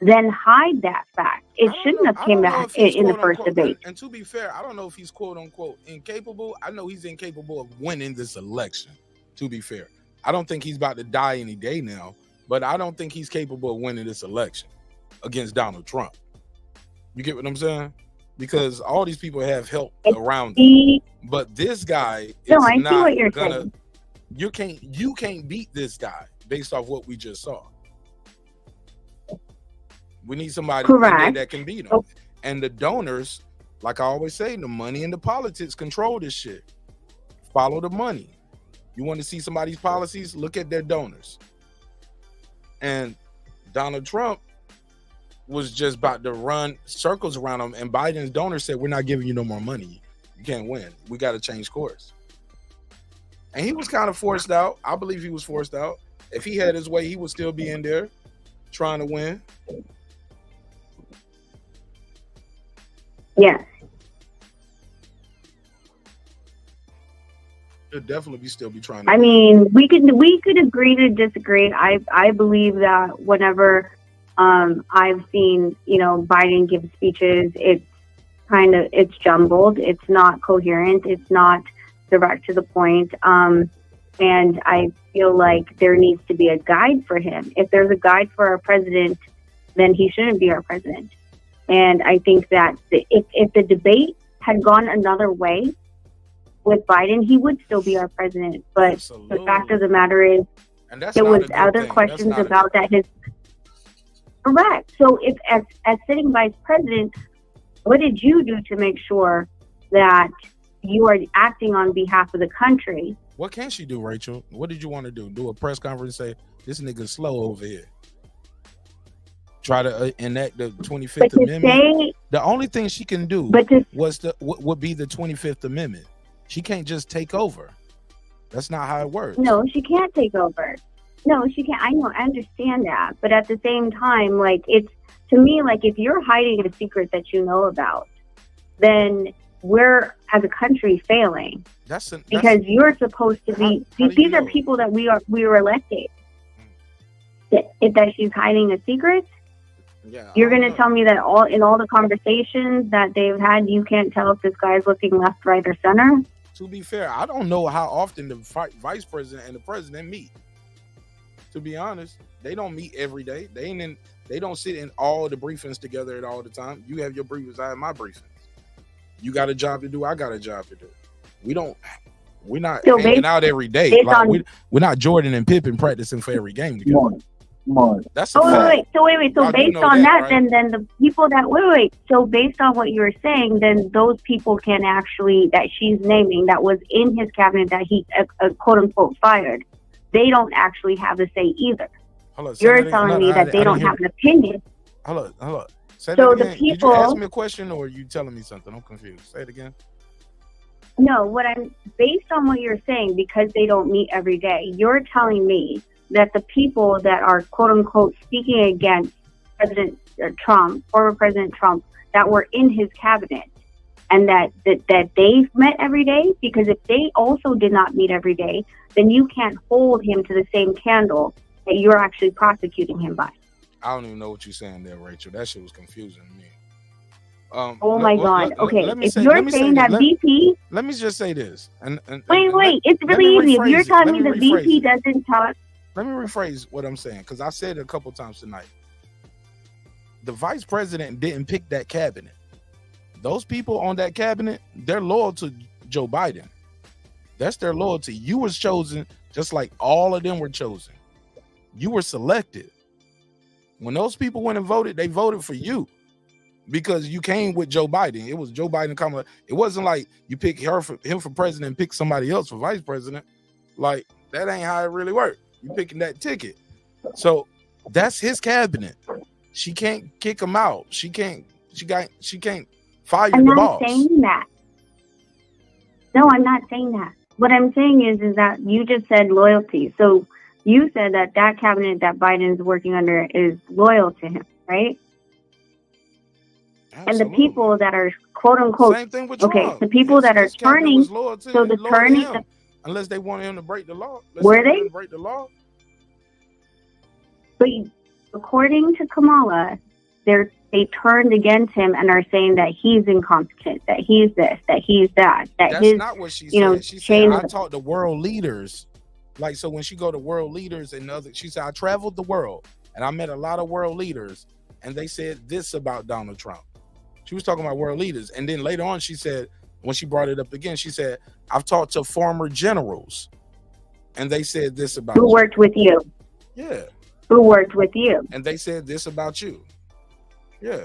Then hide that fact. It shouldn't have came out in the first debate. And to be fair, I don't know if he's quote unquote incapable. I know he's incapable of winning this election. To be fair, I don't think he's about to die any day now, but I don't think he's capable of winning this election against Donald Trump. You get what I'm saying? Because all these people have help around him. But this guy is I see what you're saying. You can't beat this guy based off what we just saw. We need somebody that can beat him. And the donors, like I always say, the money and the politics control this shit. Follow the money. You want to see somebody's policies? Look at their donors. And Donald Trump was just about to run circles around him, and Biden's donors said, we're not giving you no more money. You can't win. We got to change course. And he was kind of forced out. I believe he was forced out. If he had his way, he would still be in there trying to win. Yes. He'll definitely still be trying to win. I mean, we could agree to disagree. I believe that whenever I've seen, Biden give speeches, it's jumbled. It's not coherent. It's not direct to the point. And I feel like there needs to be a guide for him. If there's a guide for our president, then he shouldn't be our president. And I think that if the debate had gone another way with Biden, he would still be our president. But Absolutely. The fact of the matter is, there was other questions about that. Correct. So if as sitting vice president, what did you do to make sure that you are acting on behalf of the country? What can she do, Rachel? What did you want to do? Do a press conference and say, this nigga's slow over here? Try to enact the 25th Amendment? The only thing she can do would be the 25th Amendment. She can't just take over. That's not how it works. No, she can't take over. No, she can't. I know, I understand that. But at the same time, it's, to me, if you're hiding a secret that you know about, then we're, as a country, failing. Because you're supposed to be, these are people that we were elected. That she's hiding a secret? Yeah, you're going to tell me that in all the conversations that they've had, you can't tell if this guy's looking left, right, or center? To be fair, I don't know how often the vice president and the president meet. To be honest, they don't meet every day. They don't sit in all the briefings together at all the time. You have your briefings, I have my briefings. You got a job to do, I got a job to do. We're not hanging out every day. We're not Jordan and Pippen practicing for every game together. That's wait. So based on that, right? then the people that So based on what you're saying, then those people can actually, that she's naming, that was in his cabinet that he quote unquote fired, they don't actually have a say either. You're telling me that they don't have an opinion. Hold on. Say so that again. The people. Did you ask me a question, or are you telling me something? I'm confused. Say it again. No, based on what you're saying, because they don't meet every day, you're telling me that the people that are quote unquote speaking against President Trump, former President Trump, that were in his cabinet, and that they've met every day, because if they also did not meet every day, then you can't hold him to the same candle that you're actually prosecuting him by. I don't even know what you're saying there, Rachel. That shit was confusing to me. Oh my God. Okay. If you're saying that VP. Let me just say this. And wait. It's really easy. If you're telling me the VP doesn't talk. let me rephrase what I'm saying, because I said it a couple times tonight. The vice president didn't pick that cabinet. Those people on that cabinet, they're loyal to Joe Biden. That's their loyalty. You was chosen just like all of them were chosen. You were selected. When those people went and voted, they voted for you because you came with Joe Biden. It was Joe Biden and Kamala. It wasn't like you pick him for president and pick somebody else for vice president. Like, that ain't how it really worked. You picking that ticket. So that's his cabinet. She can't kick him out. She can't fire the boss. I'm not saying that. No, I'm not saying that. What I'm saying is that you just said loyalty. So you said that cabinet that Biden's working under is loyal to him, right? Absolutely. And the people that are quote unquote same thing with Trump. Okay, the people that are turning, so the turning, unless they wanted him to break the law. Were they break the law? But according to Kamala, they turned against him and are saying that he's incompetent, that he's this, that he's that. That's not what she said. She said, I talked to world leaders. Like, so when she go to world leaders and other, she said, I traveled the world and I met a lot of world leaders and they said this about Donald Trump. She was talking about world leaders. And then later on, she said, when she brought it up again, she said, I've talked to former generals and they said this about Who worked with you? Yeah. Who worked with you? And they said this about you. Yeah.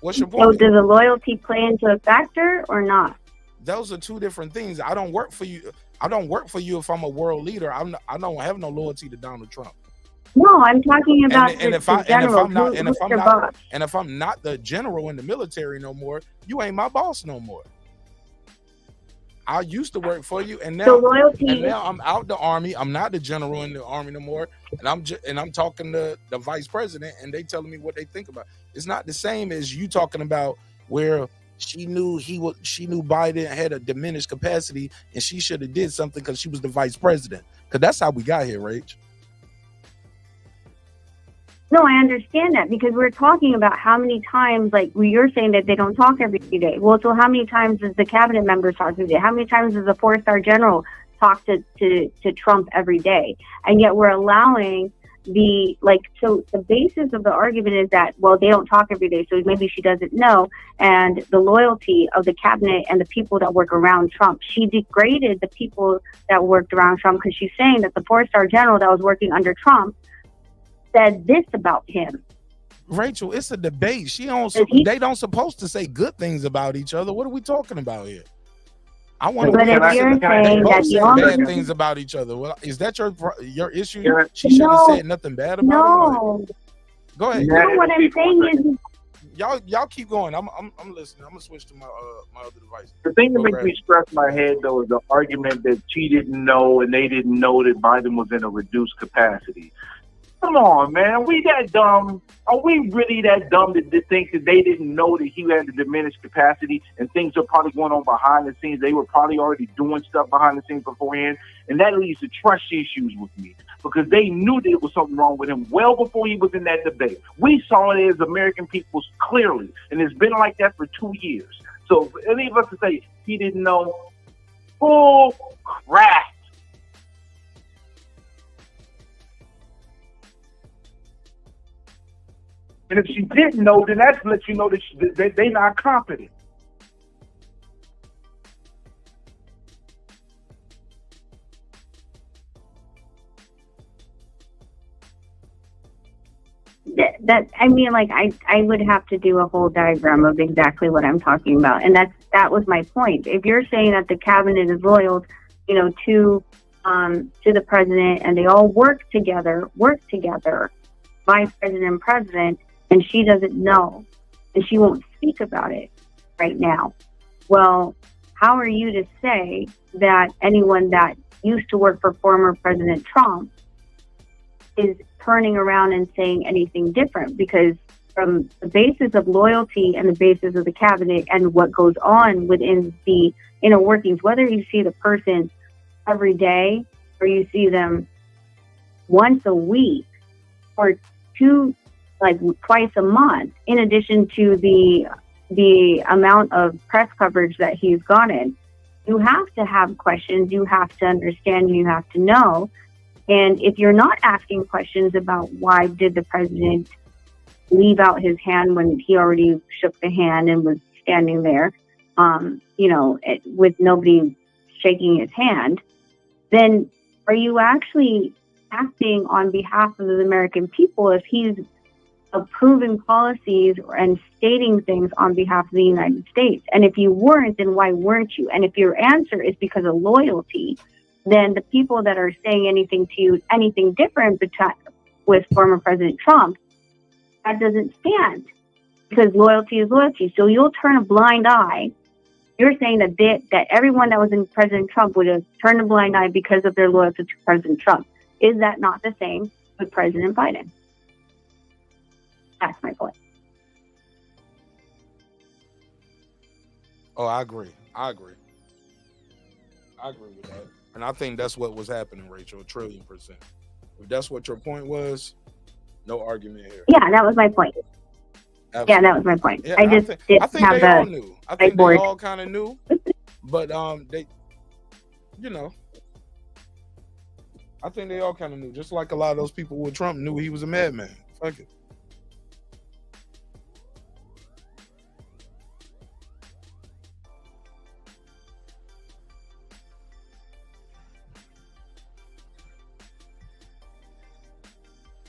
What's your point? So does the loyalty play into a factor or not? Those are two different things. I don't work for you. I don't work for you if I'm a world leader. I don't have no loyalty to Donald Trump. No, I'm talking about if I'm not the general in the military no more, you ain't my boss no more. I used to work for you, and now I'm out the army. I'm not the general in the army no more, and I'm talking to the vice president, and they telling me what they think about. It's not the same as you talking about where she knew Biden had a diminished capacity, and she should have did something because she was the vice president. Because that's how we got here, Rach. No, I understand that because we're talking about how many times, like you're saying that they don't talk every day. Well, so how many times does the cabinet members talk every day? How many times does the 4-star general talk to Trump every day? And yet we're allowing so the basis of the argument is that, well, they don't talk every day, so maybe she doesn't know. And the loyalty of the cabinet and the people that work around Trump, she degraded the people that worked around Trump because she's saying that the 4-star general that was working under Trump said this about him. Rachel, it's a debate. They don't supposed to say good things about each other. What are we talking about here? I want to. But if you're saying that bad things about each other, well, is that your issue? She shouldn't have said nothing bad about him. Go ahead. No, what I'm saying is, y'all keep going. I'm listening. I'm gonna switch to my other device. The thing that makes me scratch my head though is the argument that she didn't know and they didn't know that Biden was in a reduced capacity. Come on, man. We that dumb? Are we really that dumb to think that they didn't know that he had a diminished capacity and things are probably going on behind the scenes? They were probably already doing stuff behind the scenes beforehand. And that leads to trust issues with me because they knew that it was something wrong with him well before he was in that debate. We saw it as American people clearly, and it's been like that for 2 years. So for any of us to say he didn't know, bull crap. And if she didn't know, then that lets you know that they're not competent. I would have to do a whole diagram of exactly what I'm talking about, and that was my point. If you're saying that the cabinet is loyal, to the president, and they all work together, vice president and president, and she doesn't know, and she won't speak about it right now. Well, how are you to say that anyone that used to work for former President Trump is turning around and saying anything different? Because from the basis of loyalty and the basis of the cabinet and what goes on within the inner workings, whether you see the person every day or you see them once a week or twice a month, in addition to the amount of press coverage that he's gotten, you have to have questions, you have to understand, you have to know And if you're not asking questions about why did the president leave out his hand when he already shook the hand and was standing there, with nobody shaking his hand, then are you actually acting on behalf of the American people if he's approving policies and stating things on behalf of the United States? And if you weren't, then why weren't you? And if your answer is because of loyalty, then the people that are saying anything to you, anything different with former President Trump, that doesn't stand, because loyalty is loyalty. So you'll turn a blind eye. You're saying that everyone that was in President Trump would have turned a blind eye because of their loyalty to President Trump. Is that not the same with President Biden? That's my point. Oh, I agree with that. And I think that's what was happening, Rachel, 1,000,000,000%. If that's what your point was, no argument here. Yeah, that was my point. Absolutely. Yeah, that was my point. Yeah, I think they all knew. I think they all kind of knew, but they, I think they all kind of knew. Just like a lot of those people with Trump knew he was a madman. Fuck it.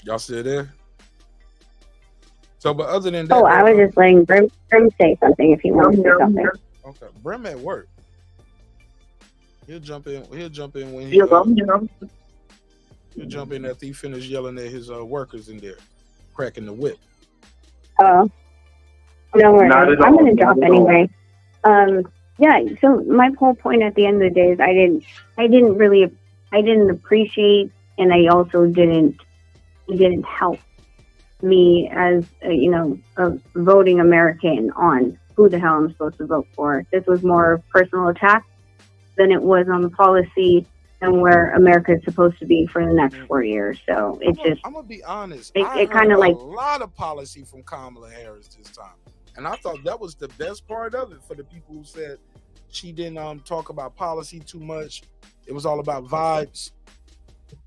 Y'all still there? So, but other than that, I was just letting Brim say something if he wants to say something. Okay, Brim at work. He'll jump in. He'll jump in when He'll jump in after he finished yelling at his workers in there, cracking the whip. Oh, no worries. I'm gonna drop anyway. Yeah. So my whole point at the end of the day is I didn't appreciate, and I also didn't help me as a voting American on who the hell I'm supposed to vote for. This was more personal attack than it was on the policy and where America is supposed to be for the next 4 years. So I'm gonna be honest. It kind of like a lot of policy from Kamala Harris this time, and I thought that was the best part of it for the people who said she didn't talk about policy too much. It was all about vibes.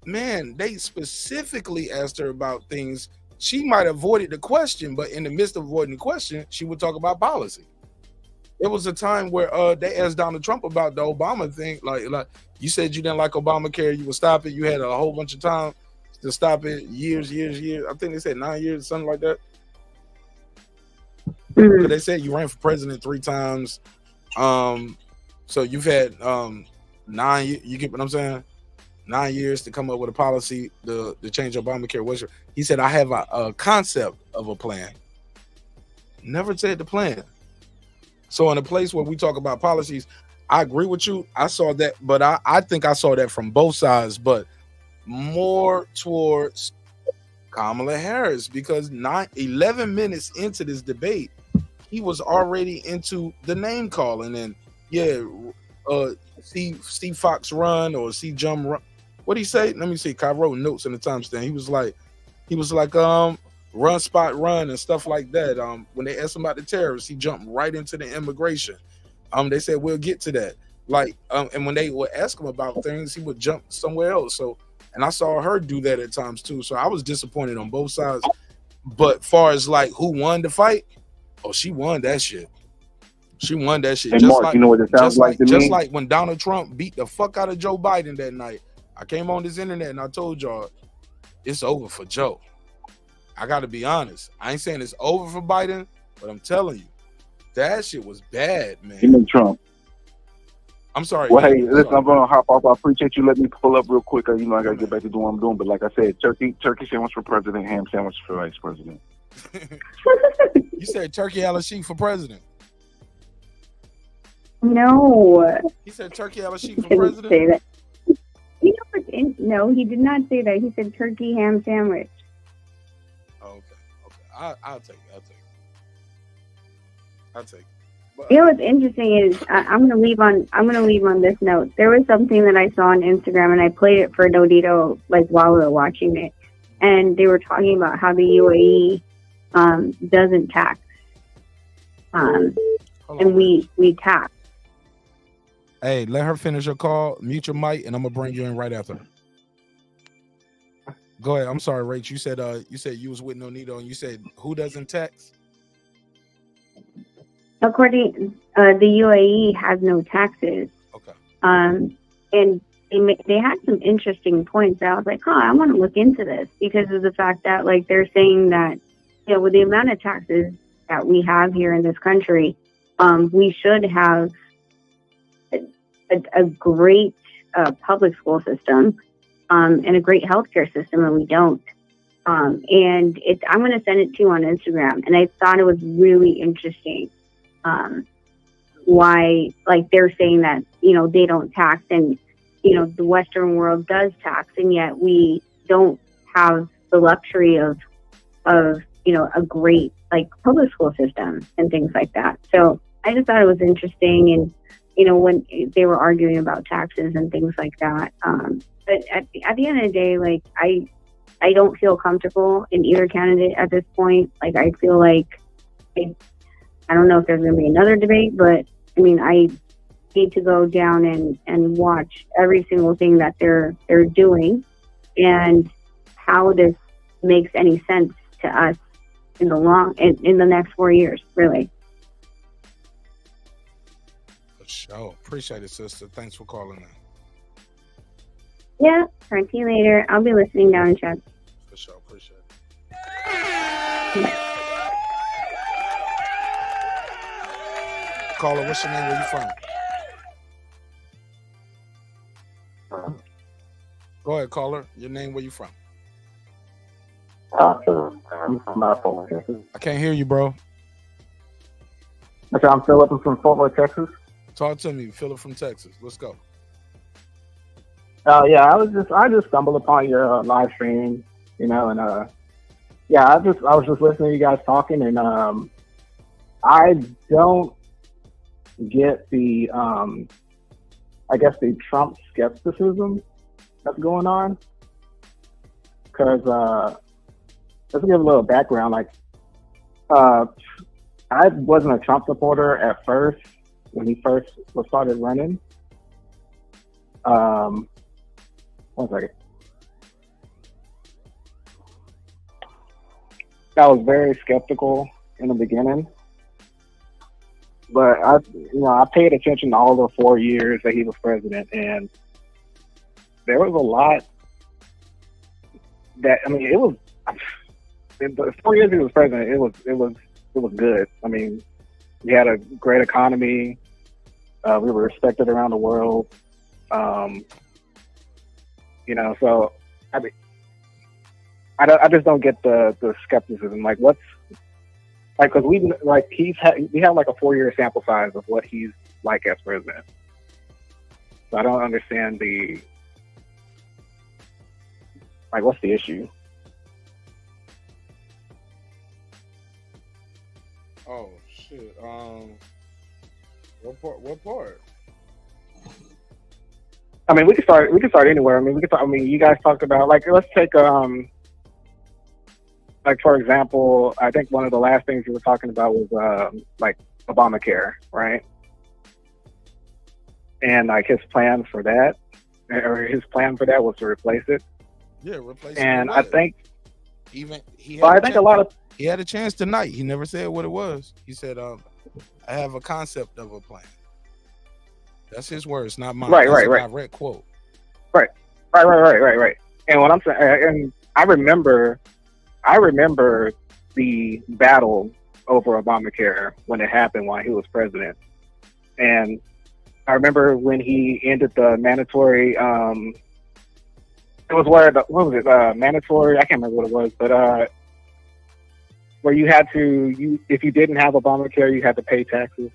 Man, they specifically asked her about things. She might have avoided the question, but in the midst of avoiding the question, she would talk about policy. There was a time where they asked Donald Trump about the Obama thing. Like you said you didn't like Obamacare, you would stop it. You had a whole bunch of time to stop it. Years. I think they said 9 years, something like that. Mm-hmm. They said you ran for president 3 times. So you've had 9 years. You get what I'm saying? 9 years to come up with a policy to change Obamacare. He said, I have a concept of a plan. Never said the plan. So in a place where we talk about policies, I agree with you. I saw that, but I think I saw that from both sides, but more towards Kamala Harris, because 11 minutes into this debate, he was already into the name calling and see Fox run or see Jum run. What did he say? Let me see. I wrote notes in the timestamp. He was like, run spot run and stuff like that. When they asked him about the terrorists, he jumped right into the immigration. They said we'll get to that. And when they would ask him about things, he would jump somewhere else. So, and I saw her do that at times too. So I was disappointed on both sides. But far as like who won the fight, she won that shit. She won that shit. Hey, just Mark, like, you know what it sounds like to me? Just like when Donald Trump beat the fuck out of Joe Biden that night. I came on this internet and I told y'all it's over for Joe. I got to be honest. I ain't saying it's over for Biden, but I'm telling you, that shit was bad, man. You mean Trump? I'm sorry. Well, hey, listen, I'm gonna hop off. I appreciate you letting me pull up real quick. I gotta get back to doing what I'm doing. But like I said, turkey sandwich for president, ham sandwich for vice president. You said turkey a la sheep for president. No. He said turkey a la sheep for president. Say that. No, he did not say that. He said turkey ham sandwich. Oh, okay. I'll take it. But, what's interesting is I'm gonna leave on this note. There was something that I saw on Instagram, and I played it for Dodito while we were watching it, and they were talking about how the UAE doesn't tax, and we tax. Hey, let her finish her call. Mute your mic, and I'm gonna bring you in right after her. Go ahead. I'm sorry, Rach. You said you was with Nonito, and you said who doesn't tax? According, the UAE has no taxes. Okay. And they had some interesting points. I was like, I want to look into this because of the fact that, like, they're saying that, with the amount of taxes that we have here in this country, we should have a great public school system and a great healthcare system, and we don't. And I'm going to send it to you on Instagram. And I thought it was really interesting why, like, they're saying that, they don't tax, and, the Western world does tax, and yet we don't have the luxury of a great, like, public school system and things like that. So I just thought it was interesting. And, when they were arguing about taxes and things like that. But at the end of the day, like, I don't feel comfortable in either candidate at this point. Like, I feel like I don't know if there's going to be another debate, but I mean, I need to go down and watch every single thing that they're doing and how this makes any sense to us in the next 4 years, really. For sure. Appreciate it, sister. Thanks for calling in. Yeah, talk to you later. I'll be listening down in chat. For sure. Appreciate it. Bye. Caller, what's your name? Where you from? Go ahead, caller. Your name, where you from? I'm from Fort Worth, Texas. I can't hear you, bro. Okay, I'm Philip. I'm from Fort Worth, Texas. Talk to me, Philip from Texas. Let's go. Yeah, I just stumbled upon your live stream, and I was just listening to you guys talking, and I don't get the I guess the Trump skepticism that's going on, because let's give a little background. Like, I wasn't a Trump supporter at first when he first started running. One second. I was very skeptical in the beginning, but I paid attention to all the 4 years that he was president, and there was a lot that, it was, in the 4 years he was president, it was good. I mean, we had a great economy. We were respected around the world. So I just don't get the skepticism. Like, what's like, because we have like a 4-year sample size of what he's like as president. So I don't understand what's the issue? Oh shit. What part? I mean, we could start anywhere. I mean, you guys talked about, like, let's take like, for example, I think one of the last things you were talking about was like Obamacare, right? And like his plan for that was to replace it. Yeah, replace it. And I think he had a chance tonight. He never said what it was. He said, "I have a concept of a plan." That's his words, not mine. Right. Direct quote. Right. And what I'm saying, and I remember the battle over Obamacare when it happened while he was president. And I remember when he ended the mandatory, it was mandatory, I can't remember what it was, but where you had to, if you didn't have Obamacare, you had to pay taxes,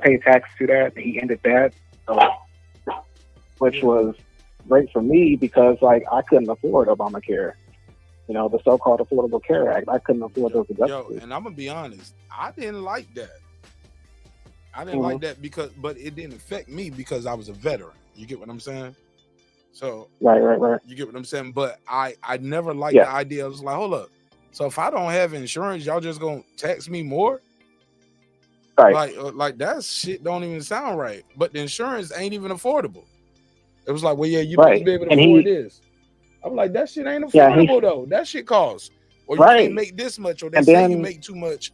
pay tax to that. He ended that, which was great for me because, like, I couldn't afford Obamacare. The so-called Affordable Care Act. I couldn't afford those deductibles. And I'm gonna be honest, I didn't like that. I didn't like that but it didn't affect me because I was a veteran. You get what I'm saying? So right. You get what I'm saying? But I never liked the idea. I was like, hold up. So if I don't have insurance, y'all just gonna tax me more? Right. Like that shit don't even sound right. But the insurance ain't even affordable. It was like, well, yeah, you supposed to be able to afford this. I'm like, that shit ain't affordable though. That shit costs. Or you can't make this much, or they say you make too much.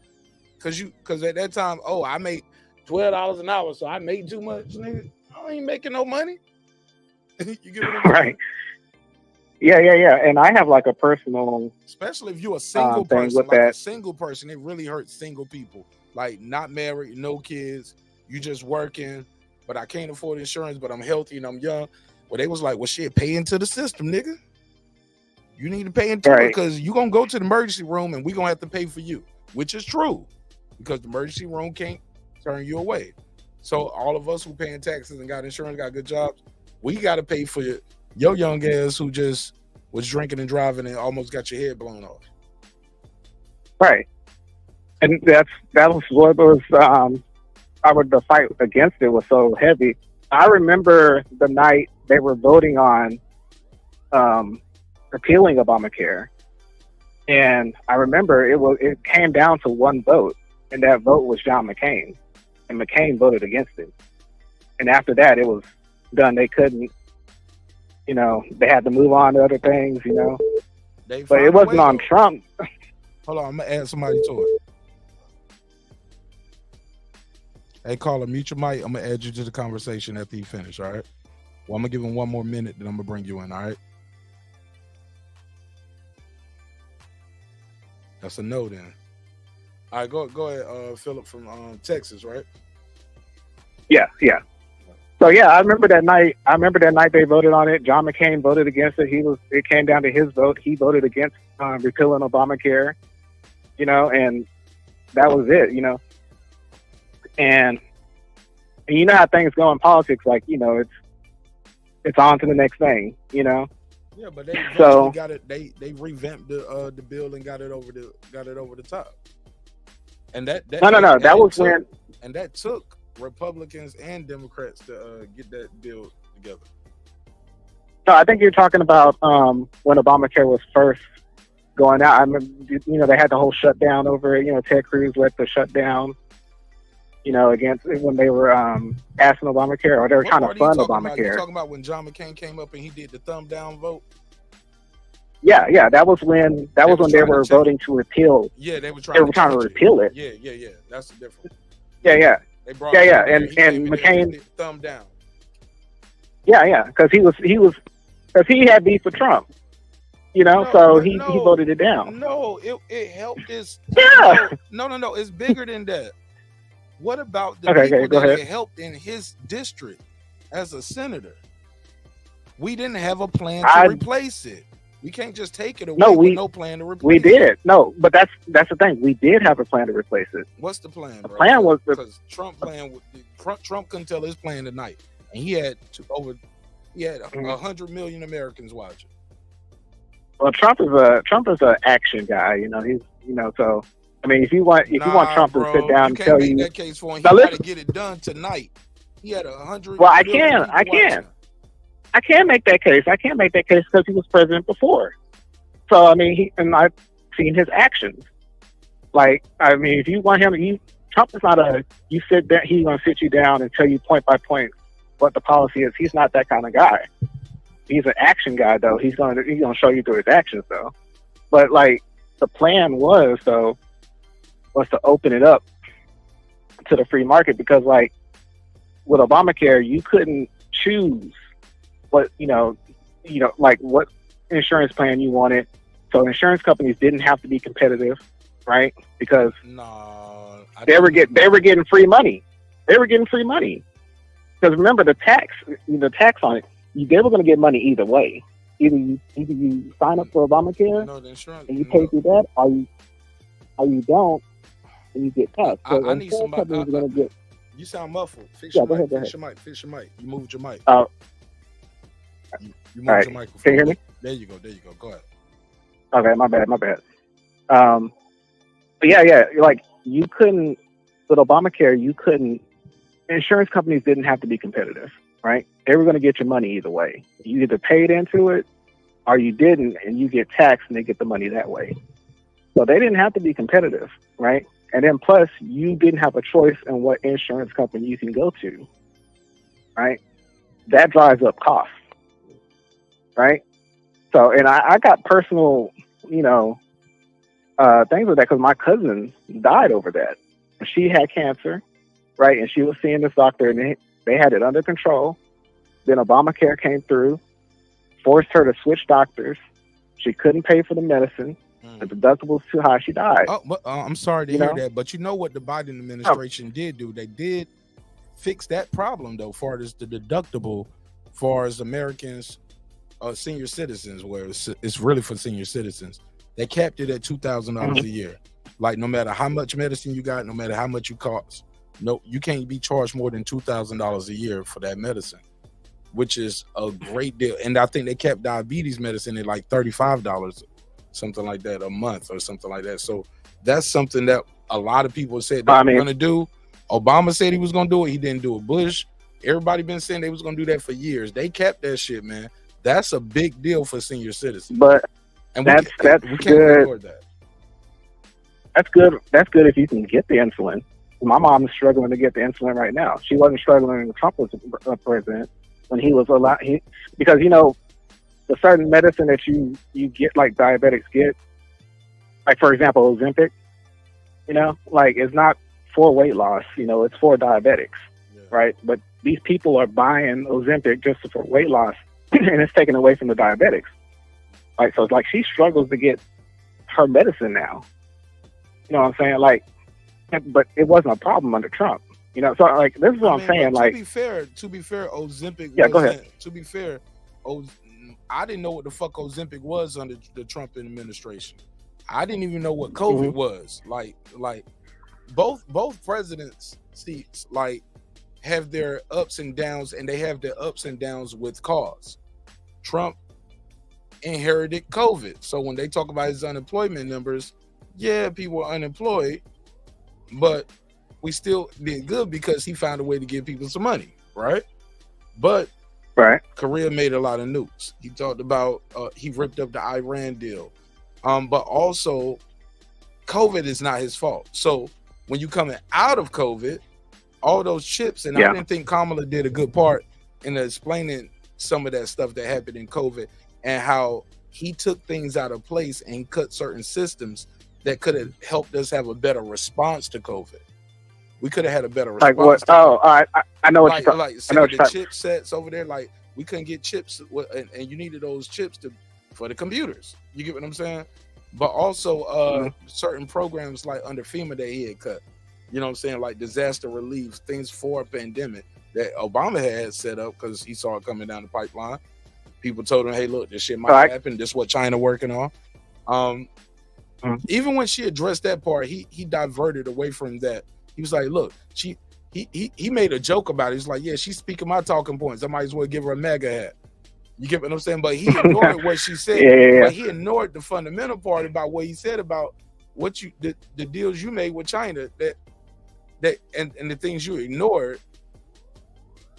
Cause at that time, I make $12 an hour, so I make too much, nigga. I ain't making no money. You get what I'm saying? Right. Yeah. And I have like a personal, especially if you're a single person, like a single person, it really hurts single people. Like not married, no kids, you just working, but I can't afford insurance, but I'm healthy and I'm young. Well, they was like, well, shit, pay into the system, nigga. You need to pay into it because you're gonna go to the emergency room and we're gonna have to pay for you, which is true. Because the emergency room can't turn you away. So all of us who paying taxes and got insurance, got good jobs, we got to pay for your young ass who just was drinking and driving and almost got your head blown off. Right. And that was what was the fight against it was so heavy. I remember the night they were voting on repealing Obamacare, and I remember it came down to one vote. And that vote was John McCain. And McCain voted against it. And after that, it was done. They couldn't, they had to move on to other things, But it wasn't on Trump. Hold on, I'm going to add somebody to it. Hey, caller, mute your mic. I'm going to add you to the conversation after you finish, all right? Well, I'm going to give him one more minute, then I'm going to bring you in, all right? That's a no then. All right, go ahead, Philip from Texas, right? Yeah. So yeah, I remember that night they voted on it. John McCain voted against it. It came down to his vote. He voted against repealing Obamacare, and that was it, And you know how things go in politics, like it's on to the next thing, Yeah, but they got it. They revamped the bill and got it over the top. And that took Republicans and Democrats to get that bill together. No, I think you're talking about when Obamacare was first going out. I remember, they had the whole shutdown over it. Ted Cruz led the shutdown, against when they were passing Obamacare, or they were trying to fund Obamacare. You're talking about when John McCain came up and he did the thumb down vote? Yeah. That was when they were voting to repeal. Yeah, they were trying to repeal it. Yeah. That's the difference. Yeah. They brought and McCain thumb down. Yeah, because he had beef with Trump. So he voted it down. No, it helped his. Yeah. No. It's bigger than that. What about the people that it helped in his district as a senator? We didn't have a plan to replace it. We can't just take it away with no plan to replace it. We did. No, but that's the thing. We did have a plan to replace it. What's the plan, bro? The plan was because Trump couldn't tell his plan tonight, and he had 100 million Americans watching. Well, Trump is an action guy. He's so. I mean, if you want Trump to sit down and tell you, that case for him. He got to get it done tonight. He had 100. Well, I can make that case. I can't make that case because he was president before. So I mean, I've seen his actions. Like, I mean, if you want him, Trump is not you sit there, he's gonna sit you down and tell you point by point what the policy is. He's not that kind of guy. He's an action guy, though. He's gonna show you through his actions, though. But like, the plan was to open it up to the free market, because like with Obamacare, you couldn't choose what like what insurance plan you wanted. So insurance companies didn't have to be competitive, right? Because they were getting free money. They were getting free money because remember the tax on it. They were going to get money either way. Either you sign up for Obamacare and you pay through that, or you don't and you get taxed. So I need somebody. You sound muffled. Fix your mic. Fix your mic. You moved your mic. You moved your microphone. Can you hear me? There you go. Go ahead. Okay, my bad. But yeah. Like, you couldn't, with Obamacare, insurance companies didn't have to be competitive, right? They were going to get your money either way. You either paid into it or you didn't, and you get taxed and they get the money that way. So they didn't have to be competitive, right? And then plus, you didn't have a choice in what insurance company you can go to, right? That drives up costs. right? So, and I got personal, things with that because my cousin died over that. She had cancer, right? And she was seeing this doctor, and they had it under control. Then Obamacare came through, forced her to switch doctors. She couldn't pay for the medicine. The deductible was too high. She died. Oh, but, I'm sorry to hear that, but you know what the Biden administration did do? They did fix that problem, though, far as the deductible, far as Americans, senior citizens, where it's really for senior citizens. They capped it at $2,000 a year. Like, no matter how much medicine you got, no matter how much you cost, no, you can't be charged more than $2,000 a year for that medicine, which is a great deal. And I think they kept diabetes medicine at like $35, something like that, a month or something like that. So that's something that a lot of people said they were going to do. Obama said he was going to do it. He didn't do it. Bush, everybody been saying they was going to do that for years. They kept that shit, man. That's a big deal for senior citizens. But and that's we can't ignore that. That's good. That's good if you can get the insulin. My mom is struggling to get the insulin right now. She wasn't struggling when Trump was president, when he was allowed. Because the certain medicine that you get, like diabetics get, like for example Ozempic, like it's not for weight loss. It's for diabetics, right? But these people are buying Ozempic just for weight loss, and it's taken away from the diabetics. Like, so it's like she struggles to get her medicine now. You know what I'm saying? Like, but it wasn't a problem under Trump. So like this is what I'm saying. Like, to be fair, Ozempic. Yeah, go ahead. To be fair, I didn't know what the fuck Ozempic was under the Trump administration. I didn't even know what COVID was. Like both presidents, like, have their ups and downs, and they have their ups and downs with cause. Trump inherited COVID, so when they talk about his unemployment numbers, yeah, people are unemployed, but we still did good because he found a way to give people some money, right? But Korea made a lot of nukes. He talked about he ripped up the Iran deal, but also COVID is not his fault. So when you coming out of COVID, all those chips, and I didn't think Kamala did a good part in explaining some of that stuff that happened in COVID and how he took things out of place and cut certain systems that could have helped us have a better response to COVID. We could have had a better response. Like what? I know what you're talking. Like the chipsets over there. Like, we couldn't get chips, and you needed those chips for the computers. You get what I'm saying? But also certain programs like under FEMA that he had cut. You know what I'm saying? Like disaster relief, things for a pandemic that Obama had set up because he saw it coming down the pipeline. People told him, hey, look, this shit might happen. This is what China working on. Even when she addressed that part, he diverted away from that. He was like, look, he made a joke about it. He's like, yeah, she's speaking my talking points. I might as well give her a MAGA hat. You get what I'm saying? But he ignored what she said. But he ignored the fundamental part about what he said about what the deals you made with China that and the things you ignored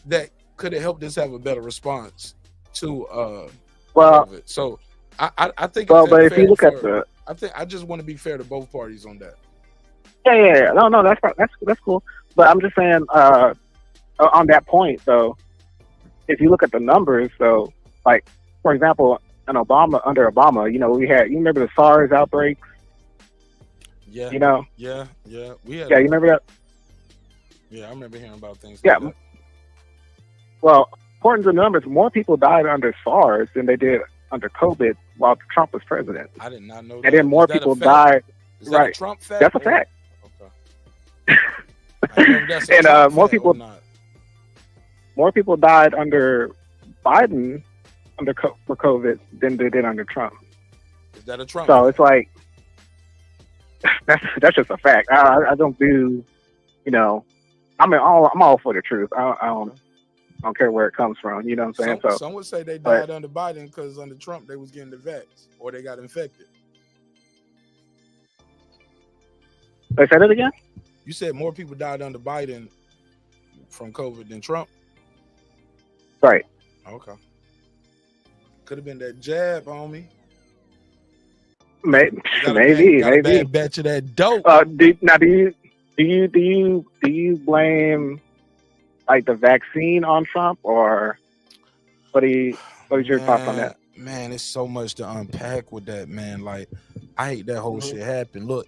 that could have helped us have a better response to COVID. So I think. Well, but if you look at I just want to be fair to both parties on that. Yeah. No, that's cool. But I'm just saying, on that point, though, if you look at the numbers, though, like for example, under Obama, we had. You remember the SARS outbreaks? Yeah. Yeah. We had. Yeah, you remember that? Yeah, I remember hearing about things. Yeah. Like that. Well, according to the numbers, more people died under SARS than they did under COVID while Trump was president. I did not know that. And then more people died. Is that a Trump fact? That's a fact. Okay. And more people died under Biden for COVID than they did under Trump. Is that a Trump? So it's like that's just a fact. I don't do, I'm all for the truth. I don't care where it comes from. You know what I'm saying? Some would say they died under Biden because under Trump they was getting the vax or they got infected. Say that again? You said more people died under Biden from COVID than Trump? Right. Okay. Could have been that jab, homie. Maybe. Bad batch of that dope. Do you blame like the vaccine on Trump, or what is your thoughts on that? Man, it's so much to unpack with that, man. Like, I hate that whole shit happen. Look,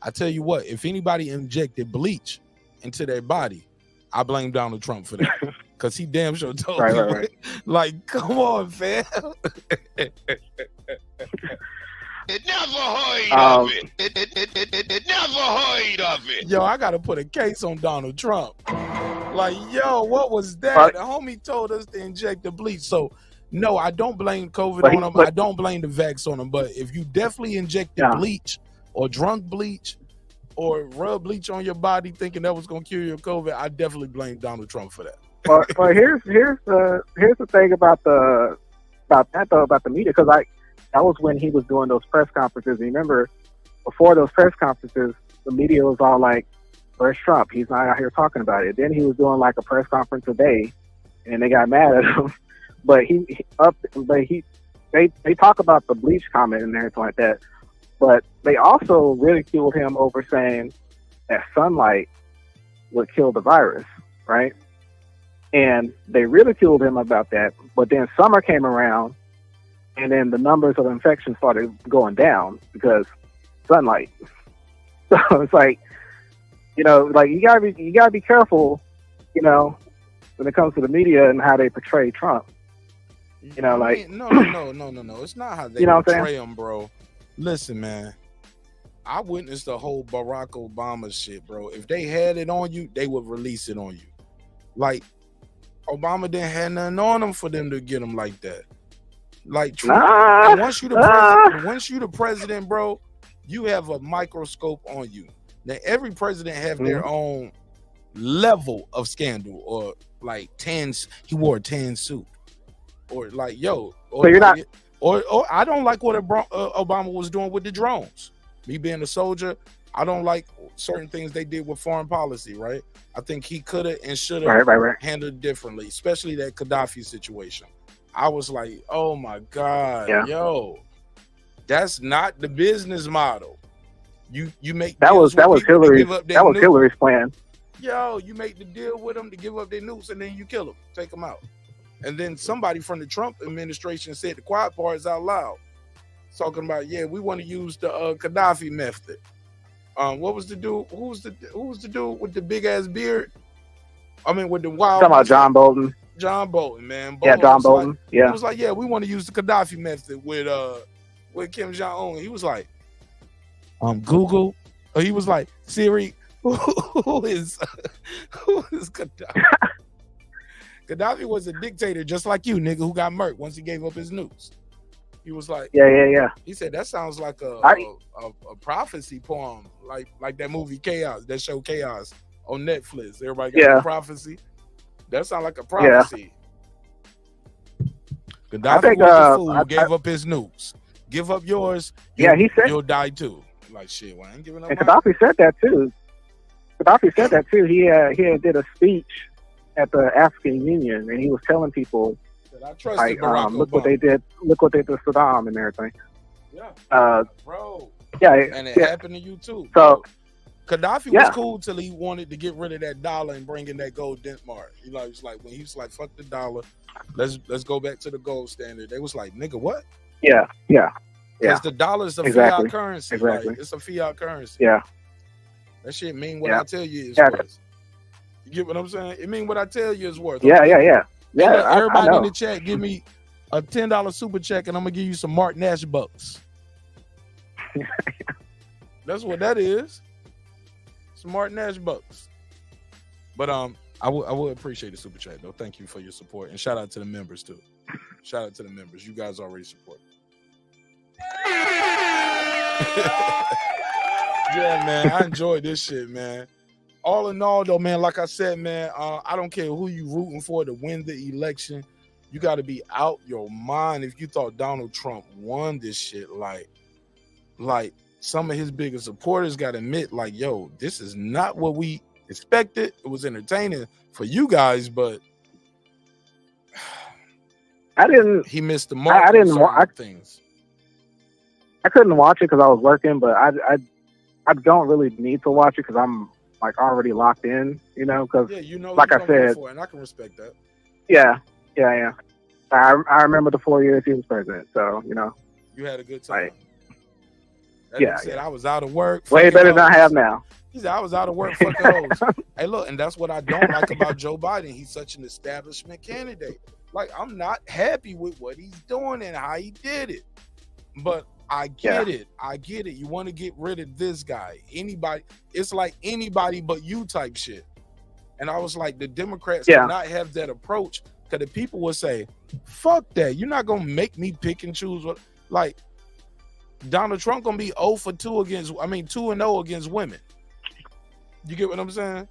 I tell you what, if anybody injected bleach into their body, I blame Donald Trump for that. Because he damn sure told people, right. Like, come on, fam. It never heard of it. It never heard of it. Yo, I got to put a case on Donald Trump. Like, yo, what was that? The homie told us to inject the bleach. So, no, I don't blame COVID on him. I don't blame the vax on him. But if you definitely injected bleach or drunk bleach or rub bleach on your body thinking that was going to cure your COVID, I definitely blame Donald Trump for that. Well, here's the thing about the media, because that was when he was doing those press conferences. Remember, before those press conferences, the media was all like, "Where's Trump? He's not out here talking about it." Then he was doing like a press conference a day, and they got mad at him. But they talk about the bleach comment and everything like that. But they also ridiculed him over saying that sunlight would kill the virus, right? And they ridiculed him about that. But then summer came around, and then the numbers of infections started going down because sunlight. So it's like, like you gotta be careful, when it comes to the media and how they portray Trump. Like no. It's not how they portray him, bro. Listen, man. I witnessed the whole Barack Obama shit, bro. If they had it on you, they would release it on you. Like, Obama didn't have nothing on him for them to get him like that. Like, Trump, once you the president, bro, you have a microscope on you. Now, every president have their own level of scandal, or like he wore a tan suit, or like so you're not. Or I don't like what Obama was doing with the drones. Me being a soldier, I don't like certain things they did with foreign policy, right? I think he could have and should have handled differently, especially that Gaddafi situation. I was like, oh my God, yo, that's not the business model. You make that was Hillary's plan. Yo, you make the deal with them to give up their nukes, and then you kill them, take them out. And then somebody from the Trump administration said the quiet parts out loud, talking about, we want to use the Gaddafi method. What was the dude? Who was the dude with the big ass beard? I mean, with the wild. Talking about John Bolton. John Bolton, man. John Bolton. He was like, we want to use the Gaddafi method with Kim Jong Un. He was like, Google. Or he was like, Siri, who is Gaddafi? Gaddafi was a dictator just like you, nigga, who got murked once he gave up his nukes. He was like, He said that sounds like a prophecy poem, like that movie Chaos, that show Chaos on Netflix. Everybody got a prophecy. That sounds like a prophecy. Gaddafi was a fool who gave up his nukes. Give up yours. He said you'll die too. Like shit, well, I ain't giving up. And Gaddafi said that too. He did a speech at the African Union, and he was telling people, look what they did to Saddam and everything. Bro. And it happened to you too. So Gaddafi was cool till he wanted to get rid of that dollar and bring in that gold dent mark. It's like when he was like, "Fuck the dollar, let's go back to the gold standard." They was like, "Nigga, what?" Because the dollar is a fiat currency. Exactly. Like, it's a fiat currency. Yeah. That shit mean what I tell you is worth. You get what I'm saying? It mean what I tell you is worth. Yeah. Everybody in the chat, give me a $10 super check, and I'm gonna give you some Mark Nash bucks. That's what that is. Some Mark Nash bucks. But I would appreciate the super chat though. Thank you for your support, and shout out to the members too. Shout out to the members. You guys already support. Yeah, man. I enjoyed this shit, man. All in all, though, man, like I said, man, I don't care who you rooting for to win the election. You got to be out your mind if you thought Donald Trump won this shit. Like some of his biggest supporters got to admit, like, yo, this is not what we expected. It was entertaining for you guys, but he missed the mark. I didn't watch things. I couldn't watch it because I was working, but I don't really need to watch it because I'm like already locked in, because like I said, and I can respect that. Yeah. I remember the 4 years he was president. So you had a good time. Like, that nigga said I was out of work. Way better than I have now. He said I was out of work fucking hoes. Hey, look, and that's what I don't like about Joe Biden. He's such an establishment candidate. Like, I'm not happy with what he's doing and how he did it. But I get it. I get it. You want to get rid of this guy. Anybody, it's like anybody but you type shit. And I was like, the Democrats cannot have that approach, because the people will say, fuck that. You're not going to make me pick and choose. What, like, Donald Trump going to be 2-0 against women. You get what I'm saying?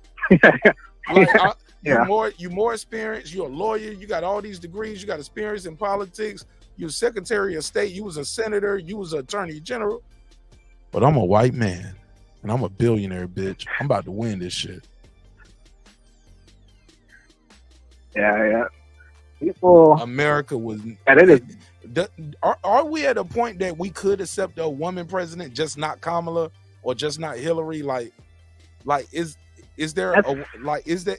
You're more experienced. You're a lawyer. You got all these degrees. You got experience in politics. You're Secretary of State. You was a senator. You was an attorney general. But I'm a white man, and I'm a billionaire, bitch. I'm about to win this shit. Yeah. People. America was. Are we at a point that we could accept a woman president, just not Kamala or just not Hillary? Like is there or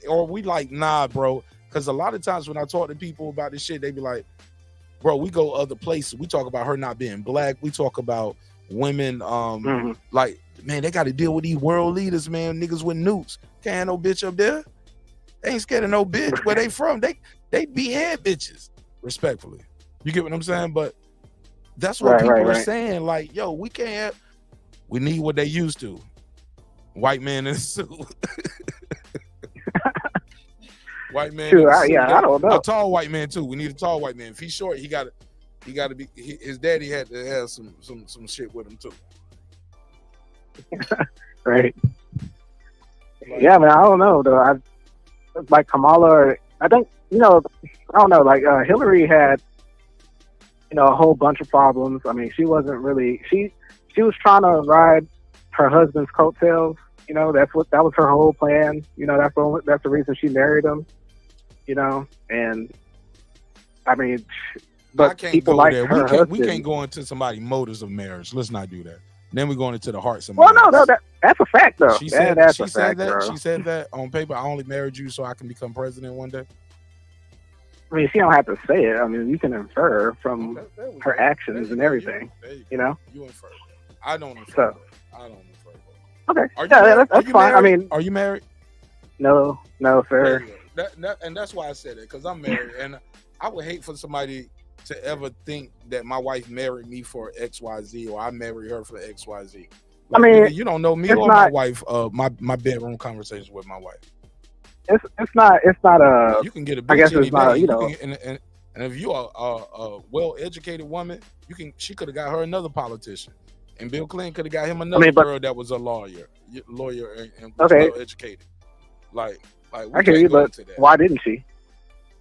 are we like, nah, bro? Because a lot of times when I talk to people about this shit, they be like, bro, we go other places. We talk about her not being black. We talk about women, like, man, they got to deal with these world leaders, man, niggas with nukes. Can't have no bitch up there. They ain't scared of no bitch. Where they from? They behead bitches, respectfully. You get what I'm saying? But that's what people are saying. Like, yo, we can't. We need what they used to. White man in a suit. White man. I don't know. A tall white man too. We need a tall white man. If he's short, he got to be. His daddy had to have some shit with him too. Right. Yeah, man. I don't know though. Like Kamala, I think I don't know. Like Hillary had, a whole bunch of problems. I mean, she wasn't really. She was trying to ride her husband's coattails. That was her whole plan. That's the reason she married him. And I mean, but I can't people go like there. her husband. We can't go into somebody's motives of marriage. Let's not do that. Then we're going into the hearts. Well, no, that's a fact though. She said that's she a said fact, that. bro. She said that on paper. I only married you so I can become president one day. I mean, she don't have to say it. I mean, you can infer from her actions and everything. You infer. I don't infer. I don't infer. Okay. That's fine. Married? I mean, are you married? No, sir. And that's why I said it, because I'm married, and I would hate for somebody to ever think that my wife married me for XYZ or I married her for XYZ. Like, I mean, you don't know me or my wife. My bedroom conversations with my wife. It's not a. You can get a bitch. I guess it's not. And if you are a well-educated woman, she could have got her another politician. And Bill Clinton could have got him another girl that was a lawyer and was well-educated. Like I hear you, but why didn't she?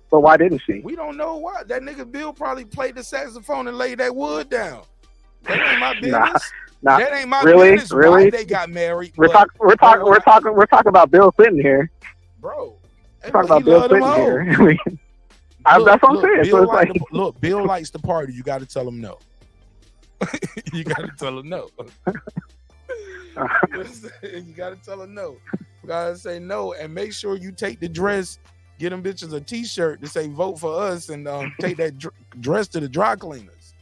But why didn't she? We don't know why. That nigga Bill probably played the saxophone and laid that wood down. That ain't my business. That ain't my business. Really? Why they got married? We're talking about Bill Clinton here, bro. We're talking about Bill Clinton here. That's what I'm saying. Bill likes to party. You got to tell him no. You got to tell him no. You got to tell him no. You got to say no, and make sure you take the dress. Get them bitches a T-shirt to say "Vote for us" and take that dress to the dry cleaners.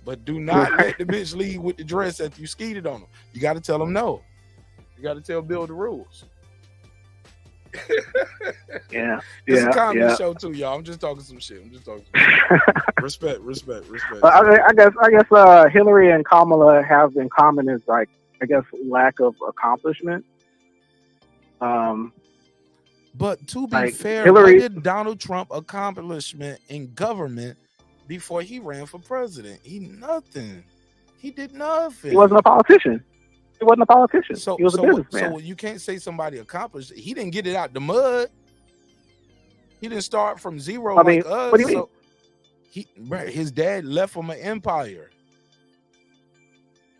But do not let the bitch leave with the dress after you skeeted on them. You got to tell them no. You got to tell Bill the rules. It's a comedy show too, y'all. I'm just talking some shit. Respect. I guess Hillary and Kamala have in common is like, I guess, lack of accomplishment. But to be fair, what did Donald Trump accomplishment in government before he ran for president? He did nothing. He wasn't a politician. He was a businessman. So you can't say somebody accomplished. He didn't get it out the mud. He didn't start from zero like us. What do you mean? His dad left him an empire.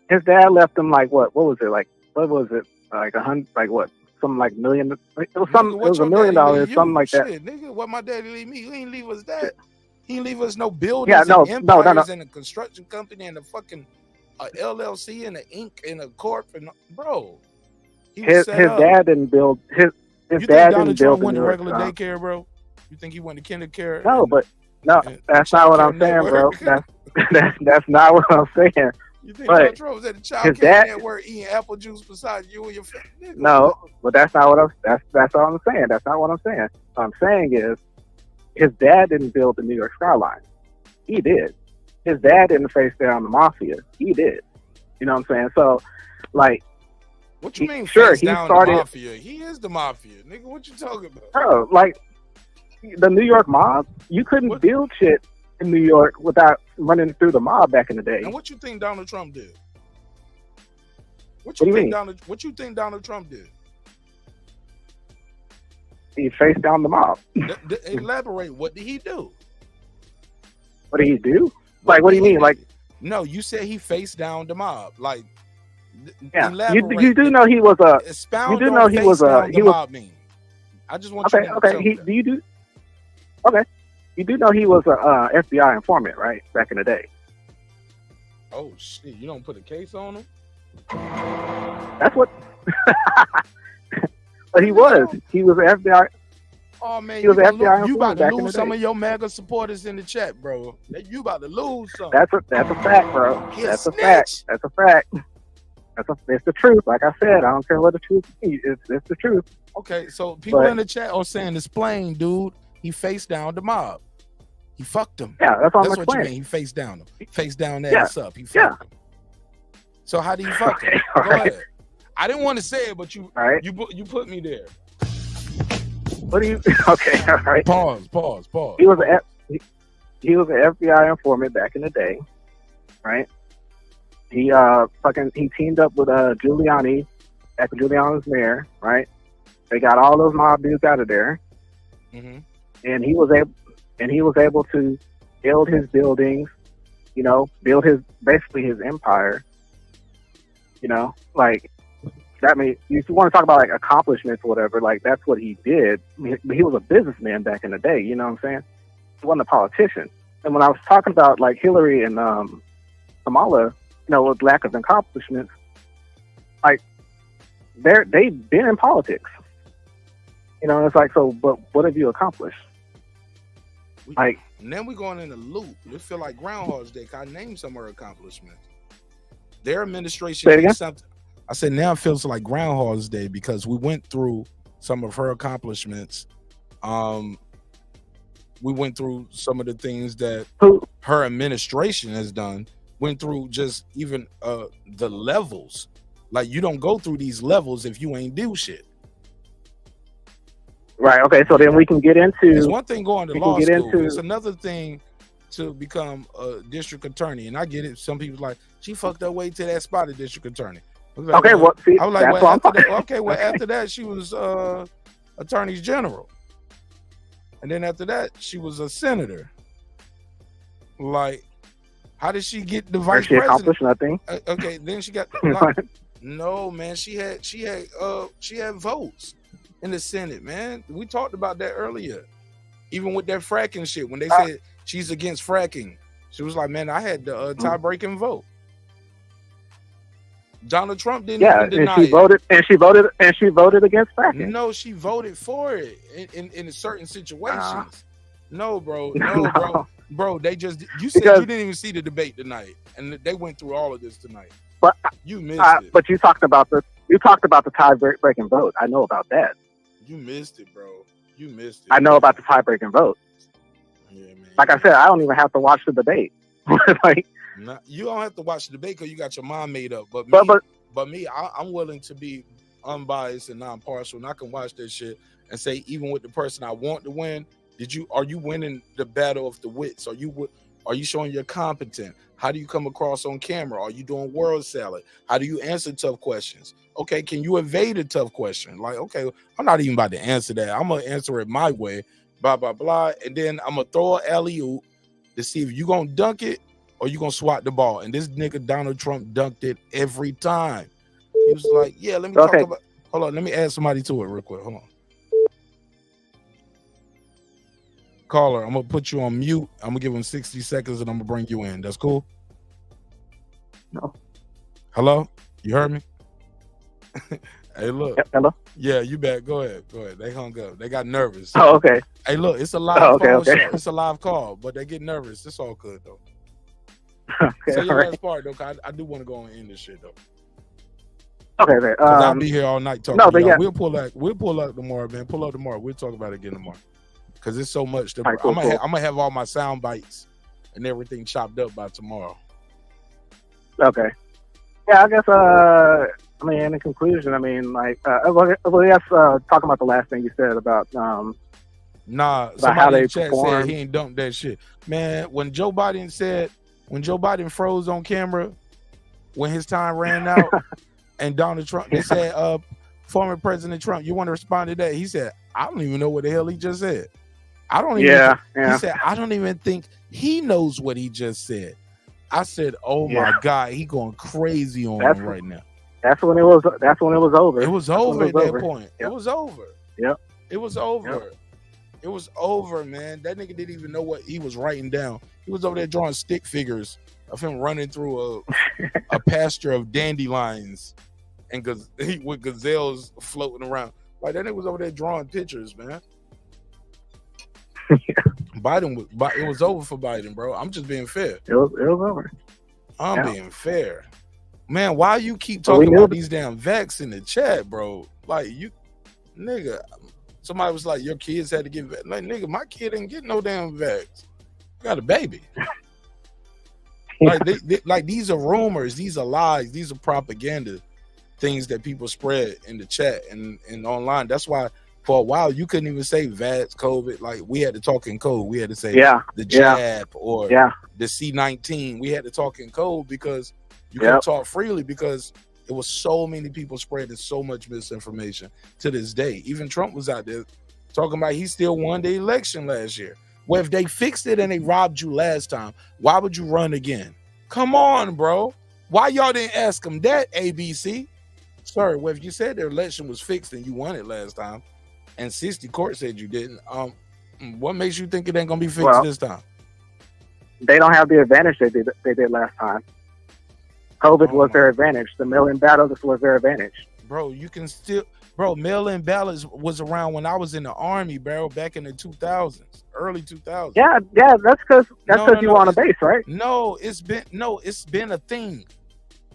His dad left him like what? What was it like? What was it like? 100? Like what? Something like $1 million. It was $1 million. Something like that. Shit, nigga, what my daddy leave me? He ain't leave us that. He ain't leave us no buildings and empires and a construction company and a fucking LLC and an Inc. and a corp and bro. His dad didn't build his you dad think Donald didn't build Trump went to regular daycare, bro? You think he went to kindergarten? No, but No, that's not what I'm saying, bro. That's not what I'm saying. You think Donald Trump was at the child care network eating apple juice beside you and your family? No, but that's not what that's all I'm saying. That's not what I'm saying. What I'm saying is his dad didn't build the New York skyline. He did. His dad didn't face down the mafia. He did. You know what I'm saying? So, like, what you mean? Sure, he started the mafia. He is the mafia, nigga. What you talking about? Bro, like the New York mob, you couldn't build shit in New York without running through the mob back in the day. And what you think Donald Trump did? What you think Donald Trump did? He faced down the mob. Elaborate. What did he do? What did he do? Like, what do you mean? Like, no, you said he faced down the mob. Like, yeah, you do know he was a. You do know he was a. He was. I just want you to know. Okay. You do know he was a FBI informant, right? Back in the day. Oh shit! You don't put a case on him. That's what. But he was. He was an FBI. Oh man, he was an FBI you about to lose some of your MAGA supporters in the chat, bro. You about to lose some. That's a fact, bro. That's a fact. That's a fact. It's the truth. Like I said, I don't care what the truth is. It's the truth. Okay, so people in the chat are saying it's plain, dude. He faced down the mob. He fucked him. Yeah, that's what you mean. He faced down him. Face down that ass up. He fucked him. So how do you fuck him? Go ahead. I didn't want to say it, but you put me there. What do you? Okay, all right. Pause. He was an FBI informant back in the day, right? He teamed up with Giuliani, after Giuliani's mayor, right? They got all those mob dudes out of there, and he was able to build his buildings, build his empire, like. I mean, if you want to talk about like accomplishments or whatever, like that's what he did. He was a businessman back in the day. You know what I'm saying? He wasn't a politician. And when I was talking about like Hillary and Kamala, with lack of accomplishments, like they've been in politics. It's like, so, but what have you accomplished? And then we're going in a loop. We feel like Groundhog's Day. I named some of her accomplishments. Their administration did something. I said now it feels like Groundhog's Day because we went through some of her accomplishments. We went through some of the things that her administration has done. Went through just even the levels. Like you don't go through these levels if you ain't do shit. Right. Okay. So then we can get into. It's one thing going to law school. It's another thing to become a district attorney. And I get it. Some people like she fucked her way to that spot of district attorney. Like, okay, well, see, I was like, well, after that, she was attorney general, and then after that, she was a senator. Like, how did she get the vice president? Accomplished nothing. Okay, then she got no, man. She had votes in the Senate, man. We talked about that earlier. Even with that fracking shit, when they said she's against fracking, she was like, man, I had the tie-breaking vote. Donald Trump didn't even deny it. And she voted against fracking. No, she voted for it in certain situations. No, bro. They just you said you didn't even see the debate tonight, and they went through all of this tonight. But you missed it. But you talked about the tie-breaking vote. I know about that. You missed it, bro. You missed it. I know about the tie-breaking vote. Yeah, man. Like I said, I don't even have to watch the debate. Like. You don't have to watch the debate because you got your mind made up. But me, I'm willing to be unbiased and non-partial, and I can watch this shit and say, even with the person I want to win, are you winning the battle of the wits? Are you showing you're competent? How do you come across on camera? Are you doing word salad? How do you answer tough questions? Okay, can you evade a tough question? Like, okay, I'm not even about to answer that. I'm gonna answer it my way, blah blah blah, and then I'm gonna throw an alley-oop to see if you gonna dunk it. Or you gonna swat the ball? And this nigga Donald Trump dunked it every time. He was like, "Yeah, let me talk about." Hold on, let me add somebody to it real quick. Hold on, caller. I'm gonna put you on mute. I'm gonna give him 60 seconds, and I'm gonna bring you in. That's cool. No. Hello, you heard me? Hey, look. Hello? Yeah, you back. Go ahead. They hung up. They got nervous. Oh, okay. Hey, look, it's a live phone show. It's a live call, but they get nervous. It's all good, though. Okay, Say your last part, though, I do want to go and end this shit, though. Okay, man. I'll be here all night talking to y'all. Yeah. We'll pull up tomorrow, man. Pull up tomorrow. We'll talk about it again tomorrow. Because it's so much. Right, cool, I'm going to have all my sound bites and everything chopped up by tomorrow. Okay. Yeah, I guess, I mean, in conclusion, I mean, like, yes, talking about the last thing you said about, somebody how in chat said he ain't dumped that shit. Man, when Joe Biden froze on camera, when his time ran out, and Donald Trump, they said, former President Trump, you want to respond to that? He said, I don't even know what the hell he just said. I don't even. He said, I don't even think he knows what he just said. I said, oh my God, he going crazy on him right now. That's when it was over. It was over at that point. Yep. It was over. Yep. It was over. Yep. It was over, man. That nigga didn't even know what he was writing down. He was over there drawing stick figures of him running through a pasture of dandelions and with gazelles floating around. Like, that nigga was over there drawing pictures, man. It was over for Biden, bro. I'm just being fair. It was over. I'm being fair. Man, why you keep talking about these damn vax in the chat, bro? Like, you, nigga, somebody was like, your kids had to get vax. Like, nigga, my kid didn't get no damn vax. I got a baby. Like these are rumors, these are lies, these are propaganda things that people spread in the chat and online. That's why for a while you couldn't even say vax, COVID. Like, we had to talk in code. We had to say the jab or the C-19. We had to talk in code because you couldn't talk freely because it was so many people spreading so much misinformation to this day. Even Trump was out there talking about he still won the election last year. Well, if they fixed it and they robbed you last time, why would you run again? Come on, bro. Why y'all didn't ask him that, ABC? Sir, well, if you said their election was fixed and you won it last time, and 60 court said you didn't, what makes you think it ain't gonna be fixed this time? They don't have the advantage they did last time. COVID was their advantage. The mail-in ballots was their advantage. Bro, you can still, mail-in ballots was around when I was in the Army, bro, back in the 2000s, early 2000s. Yeah, that's because you were on a base, right? No, it's been a thing.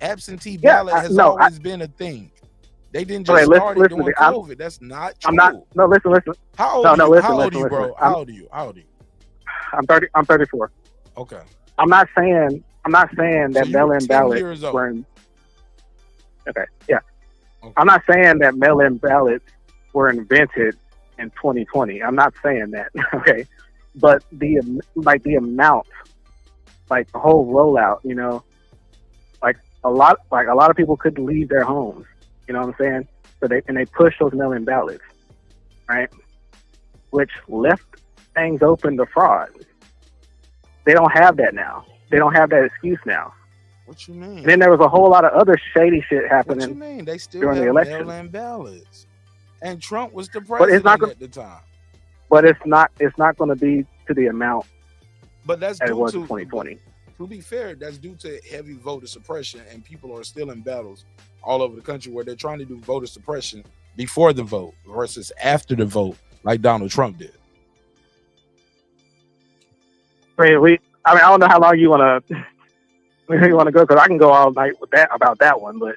Absentee ballot has always been a thing. They didn't just start it during COVID. That's not true. Listen. How old are you, bro? How old are you? I'm 30. I'm 34. Okay. I'm not saying that mail-in ballots were in. Okay. Yeah. Okay. I'm not saying that mail-in ballots were invented in 2020. I'm not saying that. Okay. But the amount, like the whole rollout, you know, a lot of people couldn't leave their homes. You know what I'm saying? So they pushed those mail-in ballots, right? Which left things open to fraud. They don't have that now. They don't have that excuse now. What you mean? And then there was a whole lot of other shady shit happening. What you mean? They still during have the election. Mail-in ballots, and Trump was the president at the time. But it's not going to be to the amount. But that's as it due was to in 2020. To be fair, that's due to heavy voter suppression, and people are still in battles all over the country where they're trying to do voter suppression before the vote versus after the vote, like Donald Trump did. I don't know how long you want to go, because I can go all night with that about that one. But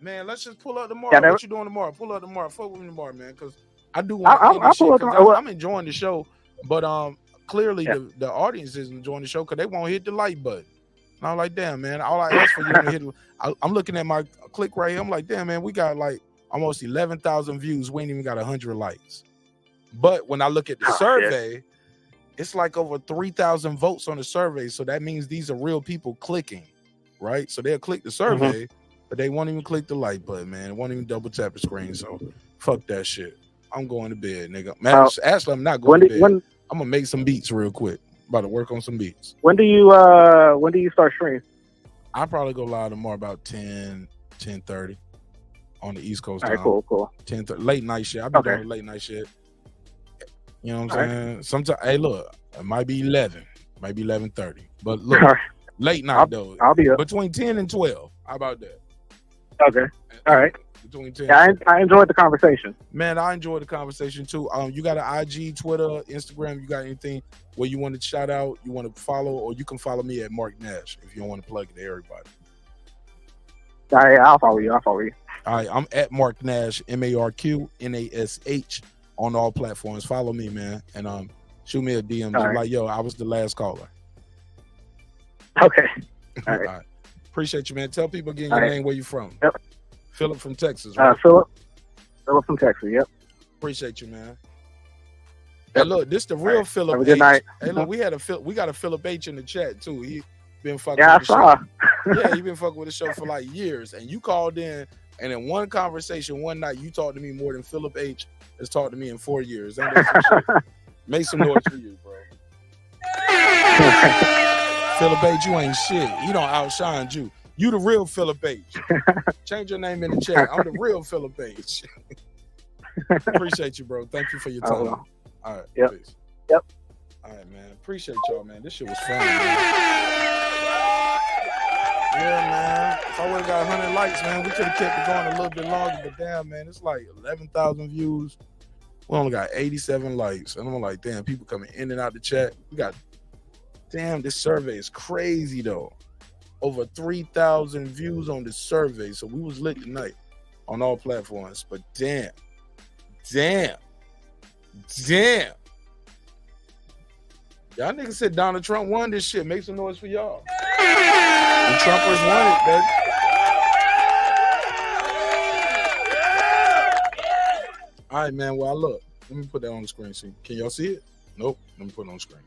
man, let's just pull up tomorrow. What you doing tomorrow? Pull up tomorrow. Fuck with me tomorrow, man, because I do want to. I'm enjoying the show, but clearly the audience is enjoying the show because they won't hit the like button. And I'm like, damn, man, all I asked for you to hit. I'm looking at my click right here. I'm like, damn, man, we got like almost 11,000 views. We ain't even got 100 likes. But when I look at the survey, it's like over 3,000 votes on the survey. So that means these are real people clicking, right? So they'll click the survey, but they won't even click the like button, man. They won't even double tap the screen. So fuck that shit. I'm going to bed, nigga. Man, actually, I'm not going to bed. I'm gonna make some beats real quick. About to work on some beats. When do you start streaming? I'll probably go live tomorrow about 10:30 on the East Coast. All right, cool. 10:30, late night shit. I'll be doing late night shit. You know what I'm saying? Sometimes, hey, look, it might be 11, might be 11:30, but look, late night though. I'll be up between 10 and 12. How about that? Okay. All right. Between 10. Yeah, I enjoyed the conversation. Man, I enjoyed the conversation too. You got an IG, Twitter, Instagram? You got anything where you want to shout out, you want to follow, or you can follow me at Mark Nash if you don't want to plug it to everybody. All right, I'll follow you. All right, I'm at Mark Nash, MarkNash on all platforms. Follow me, man, and shoot me a DM. Right. Like, yo, I was the last caller. Okay. All right. All right. Appreciate you, man. Tell people again your name, where you from. Yep. Philip from Texas, right? Philip from Texas, yep. Appreciate you, man. Yep. Hey, look, this the real Philip Have a good night. Hey, look, we got a Philip H in the chat too. He been fucking. Yeah, with I saw. Yeah, he been fucking with the show for like years. And you called in, and in one conversation one night, you talked to me more than Philip H has talked to me in 4 years. Ain't that some shit? Make some noise for you, bro. Philip H, you ain't shit. He don't outshine you. You the real Philip H. Change your name in the chat. I'm the real Philip H. Appreciate you, bro. Thank you for your time. All right. Yep. Peace. Yep. All right, man. Appreciate y'all, man. This shit was fun, man. Yeah, man. If I would have got 100 likes, man, we could have kept it going a little bit longer. But damn, man, it's like 11,000 views. We only got 87 likes. And I'm like, damn, people coming in and out the chat. Damn, this survey is crazy, though. Over 3,000 views on this survey. So we was lit tonight on all platforms. But damn. Y'all niggas said Donald Trump won this shit. Make some noise for y'all. The Trumpers won it, baby. All right, man. Well, look. Let me put that on the screen. See, can y'all see it? Nope. Let me put it on the screen.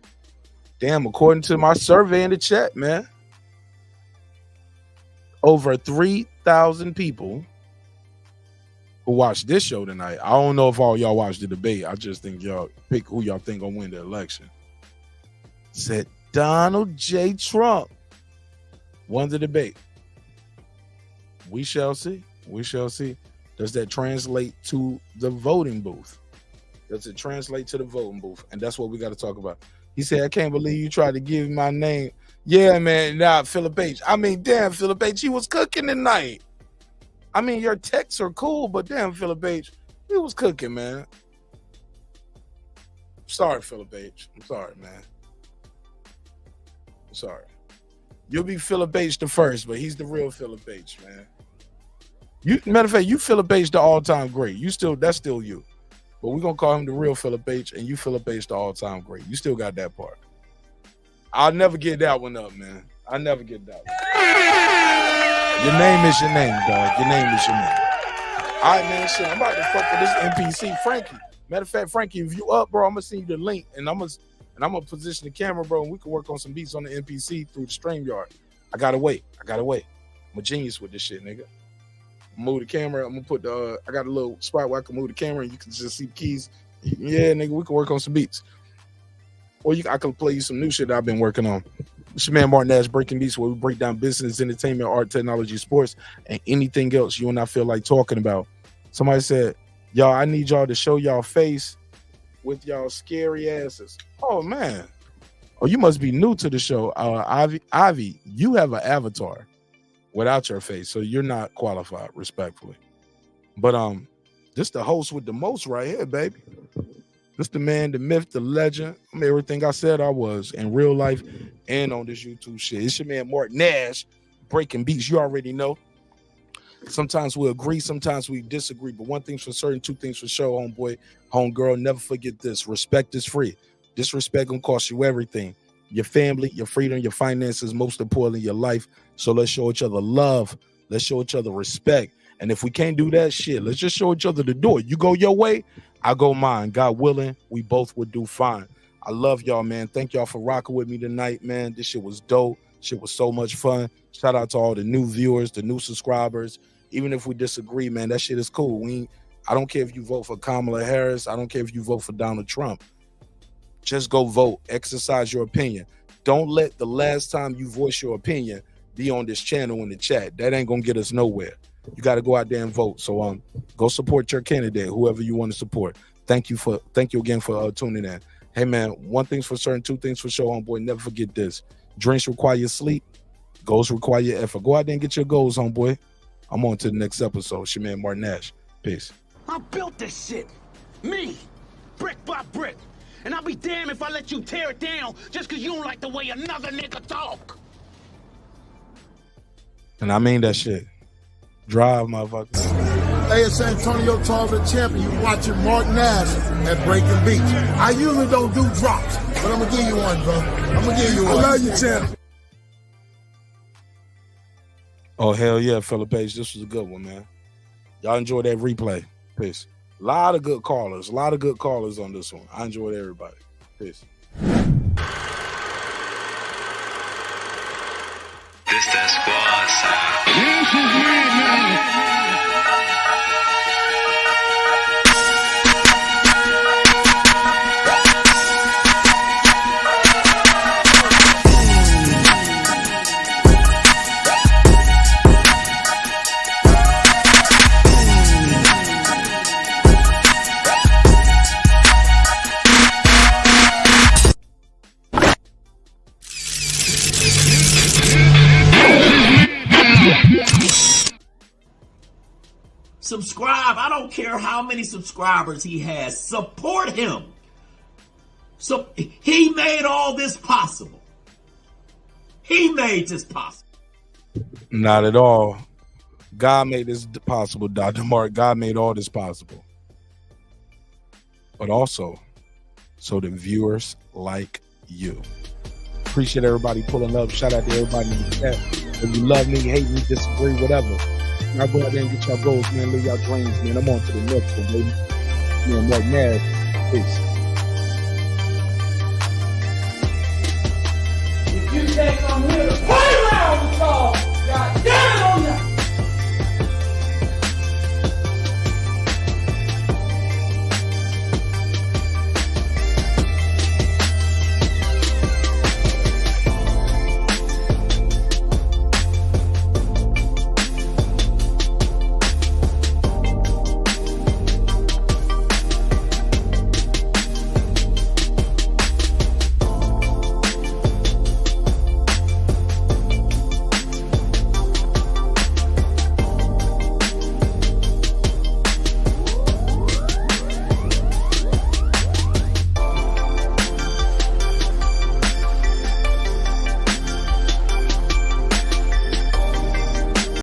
Damn, according to my survey in the chat, man, over 3,000 people who watched this show tonight. I don't know if all y'all watched the debate. I just think y'all pick who y'all think gonna win the election. Said Donald J. Trump won the debate. We shall see. We shall see. Does that translate to the voting booth? Does it translate to the voting booth? And that's what we got to talk about. He said, I can't believe you tried to give my name. Yeah, man. Nah, Philip H. I mean, damn, Philip H. He was cooking tonight. I mean, your texts are cool, but damn, Philip H. He was cooking, man. Sorry, Philip H. I'm sorry, man. I'm sorry. You'll be Philip H. the first, but he's the real Philip H., man. Matter of fact, you Philip H. the all-time great. That's still you. But we're going to call him the real Philip H., and you Philip H. the all-time great. You still got that part. I'll never get that one up, man. I'll never get that one. Your name is your name, dog. Your name is your name. All right, man, shit. I'm about to fuck with this NPC, Frankie. Matter of fact, Frankie, if you up, bro, I'm going to send you the link, and I'm gonna position the camera, bro, and we can work on some beats on the NPC through the StreamYard. I gotta wait. I'm a genius with this shit, nigga. Move the camera. I'm gonna put I got a little spot where I can move the camera and you can just see the keys. Yeah, nigga, we can work on some beats. Or I can play you some new shit that I've been working on. It's your man Martin Nash, Breaking Beats, where we break down business, entertainment, art, technology, sports, and anything else you and I feel like talking about. Somebody said, y'all, I need y'all to show y'all face with y'all scary asses. Oh, man. Oh, you must be new to the show. Ivy, you have an avatar without your face, so you're not qualified, respectfully. But this the host with the most right here, baby. This the man, the myth, the legend. I mean, everything I said I was in real life and on this YouTube shit. It's your man Martin Nash, Breaking Beats. You already know. Sometimes we agree, sometimes we disagree, but one thing's for certain, two things for sure, homeboy, homegirl. Never forget this. Respect is free. Disrespect gonna cost you everything. Your family, your freedom, your finances, most importantly, your life. So let's show each other love. Let's show each other respect. And if we can't do that shit, let's just show each other the door. You go your way, I go mine. God willing, we both would do fine. I love y'all, man. Thank y'all for rocking with me tonight, man. This shit was dope. Shit was so much fun. Shout out to all the new viewers, the new subscribers. Even if we disagree, man, that shit is cool. I don't care if you vote for Kamala Harris. I don't care if you vote for Donald Trump. Just go vote. Exercise your opinion. Don't let the last time you voice your opinion be on this channel in the chat. That ain't gonna get us nowhere. You got to go out there and vote. So go support your candidate, whoever you want to support. Thank you again for tuning in. Hey man, one thing's for certain, two things for sure, homeboy. Never forget this. Drinks require sleep. Goals require effort. Go out there and get your goals, homeboy. I'm on to the next episode. It's your man Martin Nash. Peace. I built this shit. Me. Brick by brick. And I'll be damned if I let you tear it down just because you don't like the way another nigga talk. And I mean that shit. Drive, motherfucker. Hey, it's Antonio Tarver, champion. You watching Mark Nash at Breaking Beach. I usually don't do drops, but I'm going to give you one, bro. I'm going to give you one. I love you, champ. Oh, hell yeah, Philip Page. This was a good one, man. Y'all enjoy that replay. Peace. A lot of good callers. A lot of good callers on this one. I enjoyed everybody. Peace. This that squad sound. This is mad, man. Subscribe. I don't care how many subscribers he has. Support him. So he made all this possible. He made this possible. Not at all. God made this possible, Dr. Mark. God made all this possible. But also, so the viewers like you. Appreciate everybody pulling up. Shout out to everybody in the chat. If you love me, hate me, disagree, whatever. Y'all go out there and get y'all goals, man. Live y'all dreams, man. I'm on to the next one, baby. Me and Mark Nash. Peace. If you take on